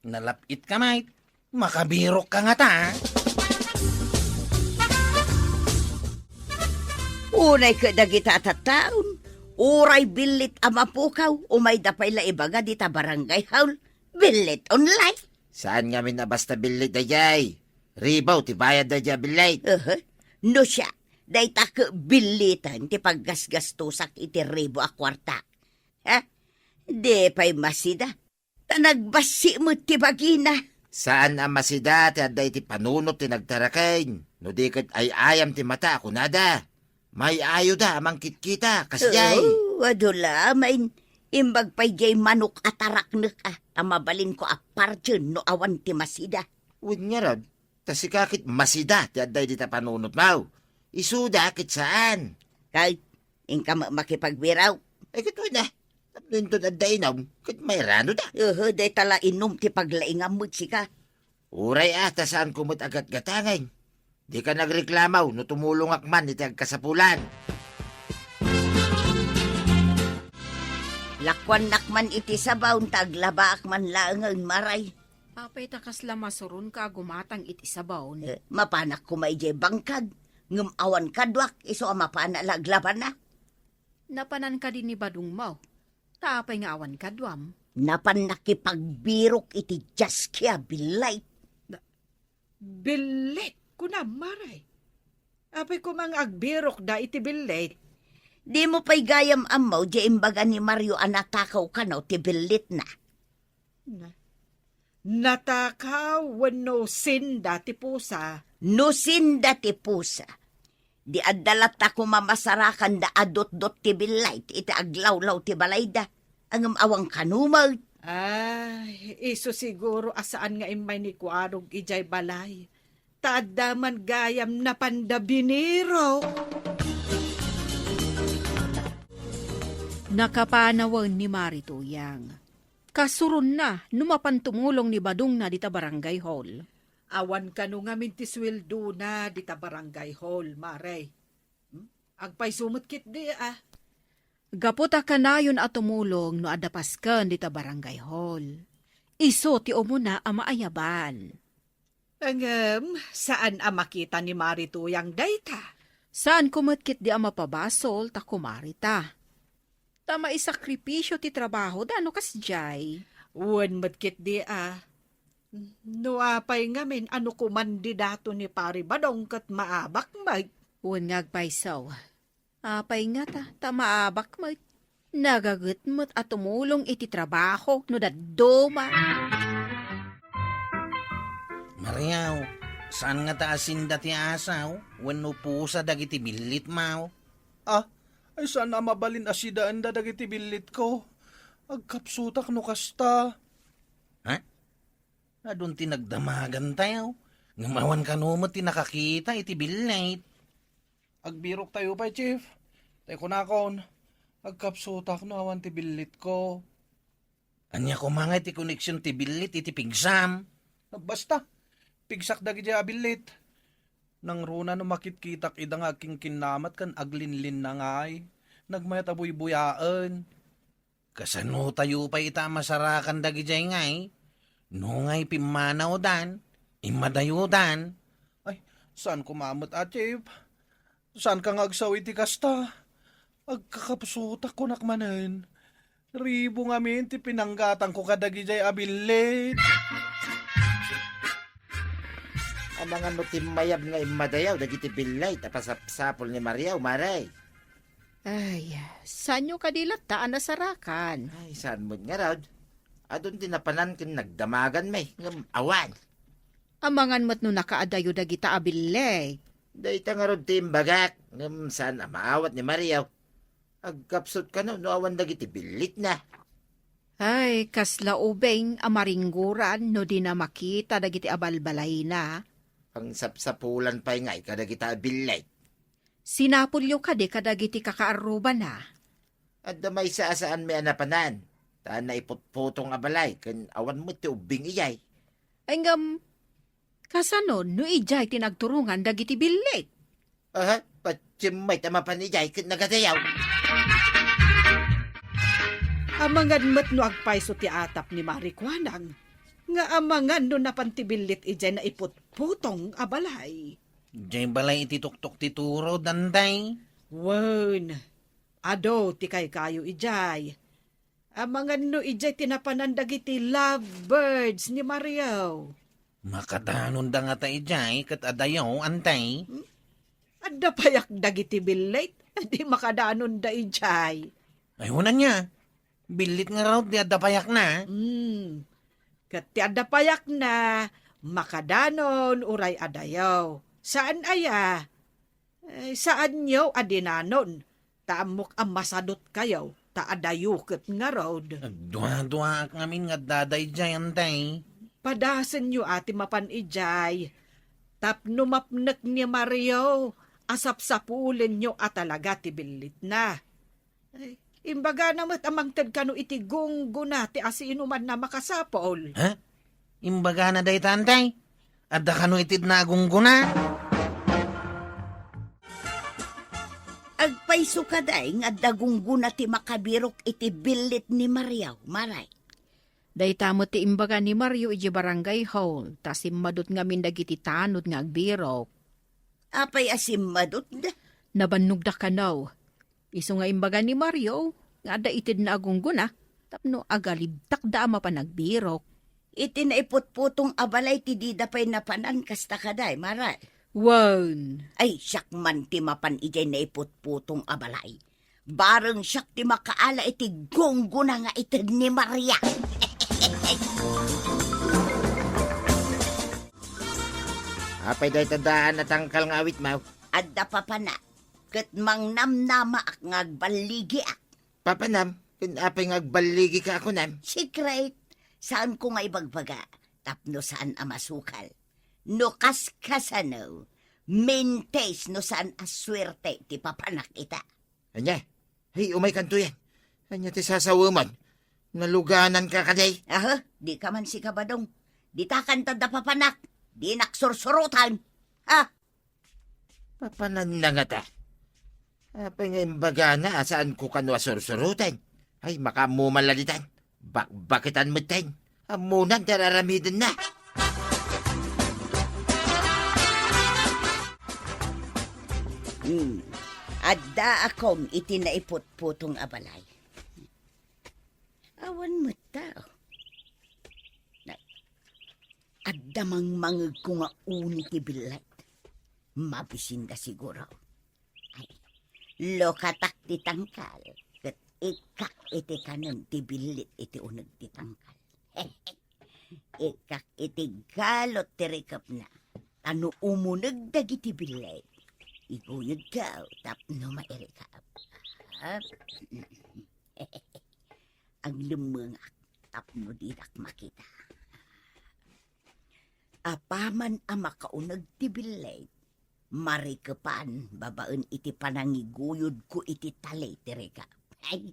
nalapit kamay. Makabirok ka nga ta. Unay ka dagita taon. Uray bilit amapukaw. Umay dapay la ibaga dita barangay haul. Bilit on life. Saan nga min na basta bilit dayay? Ribaw, ti bayad dayay bilit. No siya. Day taka bilitan ti paggasgastusak iti ribo a kwarta. Ha? Di pa'y masida. Tanagbasi mo ti bagina. Saan ang masida ti aday ti panunot ti nagtarakain? No di kat ay ayam ti mata ako nada. May ayo da amang kitkita kasjay. Wadula, main imbag pa'y jay manok atarak na ka. Amabalin ko apartyon no awan ti masida. Uwid nga rod, tasikakit masida ti aday di ta panunot mau. Isuda kit saan? Kahit ingka makipagbiraw. Ay kito na. Nindun aday na, kit may rano da. Day tala inom ti paglaingam mo sika. Uray ata saan kumot agat gatangay. Di ka nagreklamaw no tumulong akman iti agkasapulan. Lakwan nakman iti sabaw taglaba akman laangan maray. Apay takas la masurun ka gumatang iti sabaw. Mapanak ko may jay bangkag. Ngem awan kadwak iso mapana laglaban na. Napanan ka din ni Badung Mau. Tapay nga awan kadwam. Napan nakipagbirok iti jaskya bilay. Bilit ko na maray. Apay ko mang agbirok da iti bilit. Di mo pa'y gayam amaw di imbaga ni Mario anatakaw ka no ti bilit na. Natakaw wano sinda ti pusa. Nusin dati pusa. Di adalat ako mamasarakan da adot-dot ti bilay iti aglawlaw ti balayda. Ang awang kanumag. Ay, iso siguro asaan nga imay ni Kuarog ijay balay. Taadaman gayam na pandabiniro. Nakapanawan ni Marituyang. Kasurun na numapan tumulong ni Badung na dita barangay hall. Awan ka no nga mintiswildo na dita barangay hall, maray. Agpay sumot kit di Gaputa kanayon at tumulong no adapaskan dita barangay hall. Iso ti umuna ang maayaban. Saan ang makita ni Marituyang dayta? Saan kumatkit di ang mapabasol ta kumarita? Tama isakripisyo ti trabaho da no kasjay. Uwan matkit di No apay ngamin ano kumandidato ni Pari Badong kat maabak mag. Uwan ngagpaysaw. Apay nga ta maabak mag. Nagagut mo't at tumulong iti trabaho no daduma. Mariaw, saan nga taasin dati asaw? Wano pusa dagiti bilit mau? Ay sana mabalin asidaan da dagiti bilit ko. Agkapsutak no kasta. Ha? Adun tinagdamagan tayo. Ngamawan ka no mo tinakakita iti bilit. Agbirok tayo pa, chief. Teko na kon. Agkapsutak no awan ti bilit ko. Anya ko mga iti koneksyon ti bilit iti pigsam. Basta, pigsak dagi di bilit. Nang runa no makitkitak idang aking kinamat kan aglinlin na ngay. Nagmayat abuy-buyaan. Kasano tayo pa ita masarakan dagi jay ngay. No ngay pimanaw dan, imadayo dan. Ay, saan kumamot chief? Saan ka ngagsaw iti kasta? Agkakapsutak ko nakmanen. Ribo nga min ti pinanggatan ko kadagi jay abilit. Ang mga nutimmayab nga imadayaw, dagiti bilay, tapasapsapol ni Maria, maray. Ay, saan nyo kadilat taan na sarakan? Ay, saan mo nga raw? Adon tinapanan kin nagdamagan may, ngam awan. Amangan mo't no nakaadayo dagita abilay. Dahita nga raw timbagak, ngam saan maawat ni Maria. Agkapsot ka no awan dagiti bilit na. Ay, kasla ubeng amaringguran no di na makita dagiti abalbalay na. Ang sapsapulan pa'y nga, kadagita bilay. Sinapulyo ka di kadagiti kakaaruba na. At damay saan may anapanan. Taan na iputputong abalay, kan awan mo ti ubing iyay. Ay ngam, kasanon no ijay tinagturungan dagiti bilit. Aha, patsimay tamapan iyay, kan nagadayaw. Amangan mat no agpaiso ti atap ni Marikwanang. Nga amangan no napantibilit ijay na iputputong abalay. Jay balay iti tuktok ti turo, danday. Wen, ado ti kay kayo ijay. Amangan no ijay tinapanan dagiti lovebirds ni Mariaw. Makadanon da nga ta ijay, kat adayaw, antay. Adda payak dagiti bilit, di makadanon da ijay. Ay, hunan niya. Bilit nga raw, di adapayak na. Kat ti adda payak na, makadanon uray adayaw. Saan aya? Saan nyo adinanon? Taamok ang masadot kayo, taadayukot nga road. Dua-dua ak ngamin nga daday jay, antay. Padasan nyo ati mapan ijay. Tapno mapnek ni Mario, asap-sapulin nyo at talaga tibilit na. Ay, imbaga namat amang tad kano iti gunguna ti asinuman na makasapol. Ha? Imbaga na day tantay? Adda kano itid na agungguna? Agpaiso ka day nga dagungguna ti makabirok iti bilit ni Mariaw, maray. Dayta mo ti imbaga ni Mario iji barangay hall, tas immadot nga min dagiti tanod nga agbirok. Apay asimmadot da. Nabannog da kanaw. Iso nga imbaga ni Mario, nga da itid na agungguna, tapno agalibtak da ama pa nagbirok. Iti na iputputong abalay ti di dapay napanan kasta kaday, maray. Wan! Ay, siyak man ti mapan ijay na iputputong abalay. Bareng siyak ti makaala iti gungguna nga itid ni Maria. Apay day tandaan na tangkal nga awit mau. Adda pa pa na, kat mang namnama ak ngagbaligi ak. Papanam, kun apay ngagbaligi ka ako nam. Secret, saan ko nga ibagbaga, tapno saan amasukal. No kaskasano, mintes no saan aswerte ti papanak ita. Anya, hey umay kanto yan. Anya ti sasawaman. Naluganan ka kaday. Aha, di ka man si kabadong. Di takan tanda papanak. Di naksursurutan. Ha? Papanan na nga ta. Apay nga imbaga na, saan ko kanwa sursurutan. Ay, makamumalalitan. Bakbakitan mo ten. Amunan, tararamidan na. Adda akong itinaiput-putong abalay. Awan mo tao. Adda mang mangag ko nga uni ti bilat. Mabisin da siguro. Ay, lokatak ti tangkal. Kat ikak iti kanon ti bilit iti unag ti tangkal. Ikak iti galot ti rekap na. Tano umunag dagi ti bilit. Iguyod ka, tapno mairikap. Ang lumangak, tapno didak makita. Apaman ang makaunag tibilay, marikapan, babaan iti panangiguyod ko iti talay tirikap. Ay,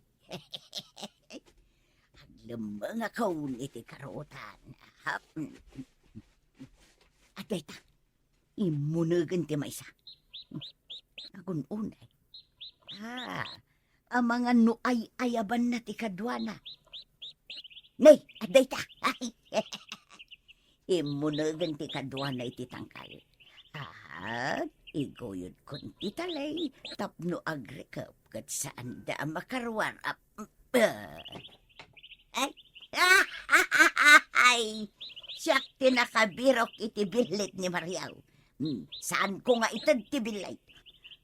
ang lumangak kaun iti karutan. At dayta, imunagan ti maysa. Agun-unay. Ang mga nuay ayaban na ti kadwana. Nay, aday ta. Imunagan ti kadwana iti tangkal. Iguyod kun ti talay. Tapno agrekap kat saan da makarwarap. Ay, siyak tinakabirok iti bilit ni Mariaw. Saan ko nga itad ti bilay?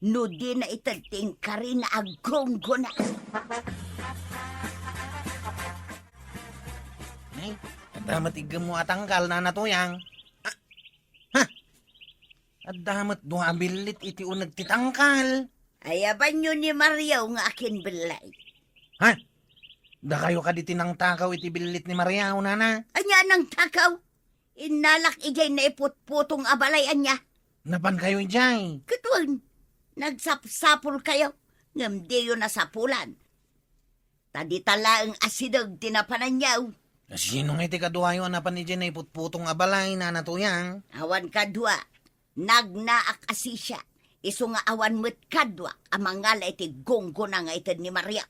No di na itad ting karina agonggo na. Ay, adamat igam mo atangkal na natuyang. Adamat duha bilit iti unag titangkal. Ayaban nyo ni Mariaw nga akin bilay. Ha? Da kayo ka di tinangtakaw iti bilit ni Mariao, nana. Anya nang takaw? Inalak ijay na iputputong abalayan niya. Napan kayo ijay. Katuan, nagsapsapul kayo. Ngam di yun nasapulan. Tadi tala ang asidog tinapanan niyaw. Sino nga iti kaduhayo napan ijay na iputputong abalay, nana tuyang? Awan kadwa, nagnaak asisya. Iso nga awan mo't kadwa, amangala iti gonggo na nga itad ni Maria.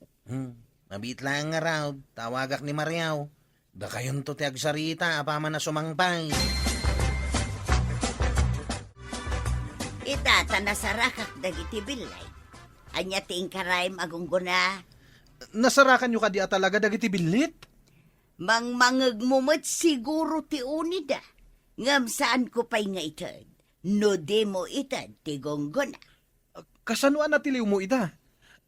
Mabit lang nga raw, tawagak ni Mariao. Da kayon to ti agsarita, apaman na sumangpay. Itata nasarakak dagiti bilay. Anya ting karayem agungguna. Nasarakan nyo ka di talaga dagiti bilit? Mangmangag mumot siguro ti unida. Ngam saan ko pa'y nga itad. No de mo itad ti gongguna. Kasanuan na tiliw mo ida?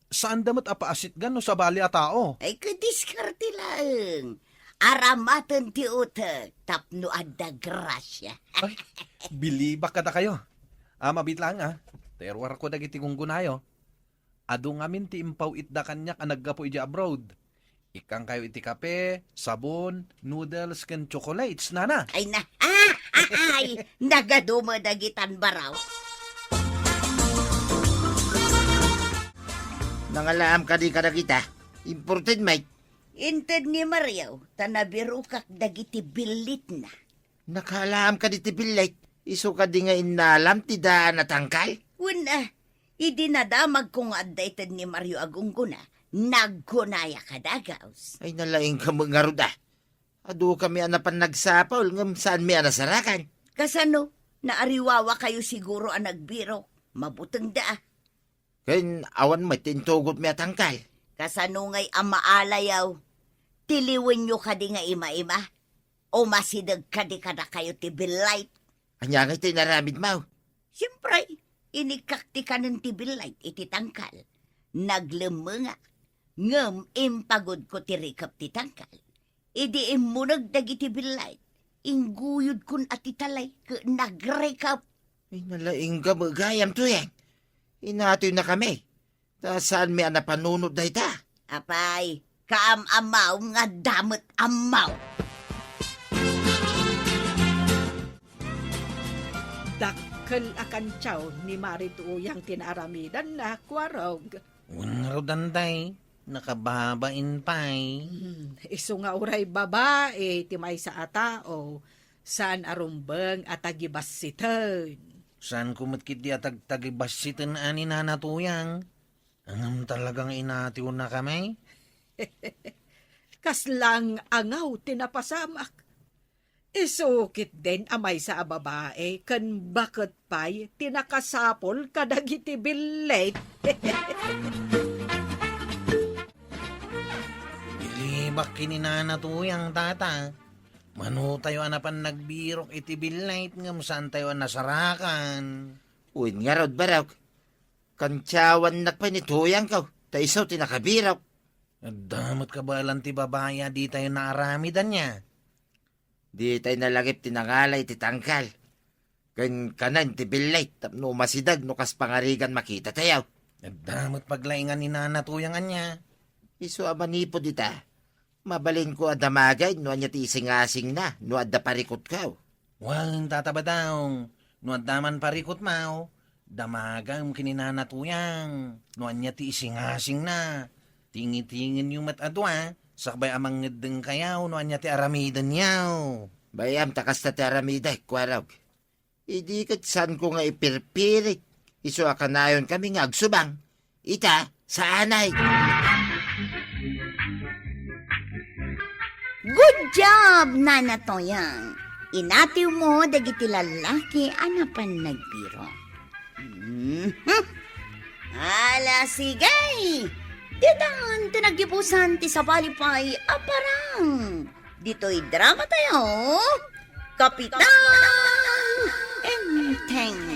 Saan damat apaasit gan no sa bali a tao? Ay kadiskarte lang. Aramatan ti utak tapno adda grasya. Ay, bilibak kada kayo. Mabit lang Terwar ko dagiti gunggunayo. Ado ngamin ti impaw itda kanyak naggapo ija abroad. Ikang kayo iti kape, sabon, noodles, ken chocolates, nana. Ay na, ay, nagaduma dagitan baraw. Nangalaam ka di ka na kita. Important, mate. Inted ni Mariaw, tanabirukak dagiti bilit na. Nakalaam ka di ti bilay. Iso ka di nga inalam ti daan at angkal. Una, idinadamag kong addated ni Mario Agungguna, naggunaya kadagaws. Ay nalaing ka mga ruda. Ado kami anapan nagsapaw ngam saan mi anasarakan. Kasano, naariwawa kayo siguro ang nagbiro, mabutang da. Kain awan mo tintugot mi at angkal. Kasano nga'y amaalayaw, tiliwan nyo ka di nga ima-ima, o masidag ka di ka na kayo ti bilay. Anya nga tinaramid mo. Siyempre, inikakti ka ng ti bilay iti tangkal. Naglemenga, ngem impagod ko ti rikap ti tangkal. Idi imunag dagiti bilay, ingguyod kun ati talay, nagrekap. Ay nalaing ka magayam to yan. Inatoy na kami. Ta saan mi anapanunod da ita? Apay, kaam-amaw nga damot amaw. Dakkel akan tiyaw ni Marito yang tinaramidan na kwarog. Unraw danday, nakababain pa'y. Iso nga uray babae, timay sa atao, saan arumbeng at agibasitan. Saan kumatkit di atag-tagibasitan ani nanatuyang? Angam talagang inatiw na kami? Kaslang angaw tinapasamak. Isukit din amay sa babae, kan bakit pa'y tinakasapol kadagiti bilet. Ilibak kininanatuyang tata. Mano tayo anapan nagbirok iti bilait ngam saan tayo nasarakan. Uy nga rod barok. Kantsawan nakpanituyang ka. Ta isaw tinakabirok. Damot ka ba lang ti babaya di tayo naaramidan niya? Di tayo nalagip tinangalay ti tangkal. Kan kanan ti bilay. Tapno masidag no kas pangarigan makita tayo. Damot paglaingan ni nanatuyangan niya. Iso amanipo dita. Mabalin ko adamagay no anya ti ising-asing na no adda parikot ka. Wang tatabadaw. No adaman parikot mao. Damagam kininanatuyang. No anya ti ising-asing na. Tingi-tingin yung matadwa. Sakbay amang ngedeng kayaw no anya ti aramidan yaw. Bayam takas ta ti aramida kwarag. Idi kat saan ko nga ipirpirik. Iso akanayon kami nga agsubang. Ita, saanay. Good job, Nana Toyang. Inatiw mo dagiti lalaki anapan nagbiro. Ala, sigay! Didan, tinagipusan ti sapalipay, aparang. Dito'y drama tayo, Kapitan Enteng.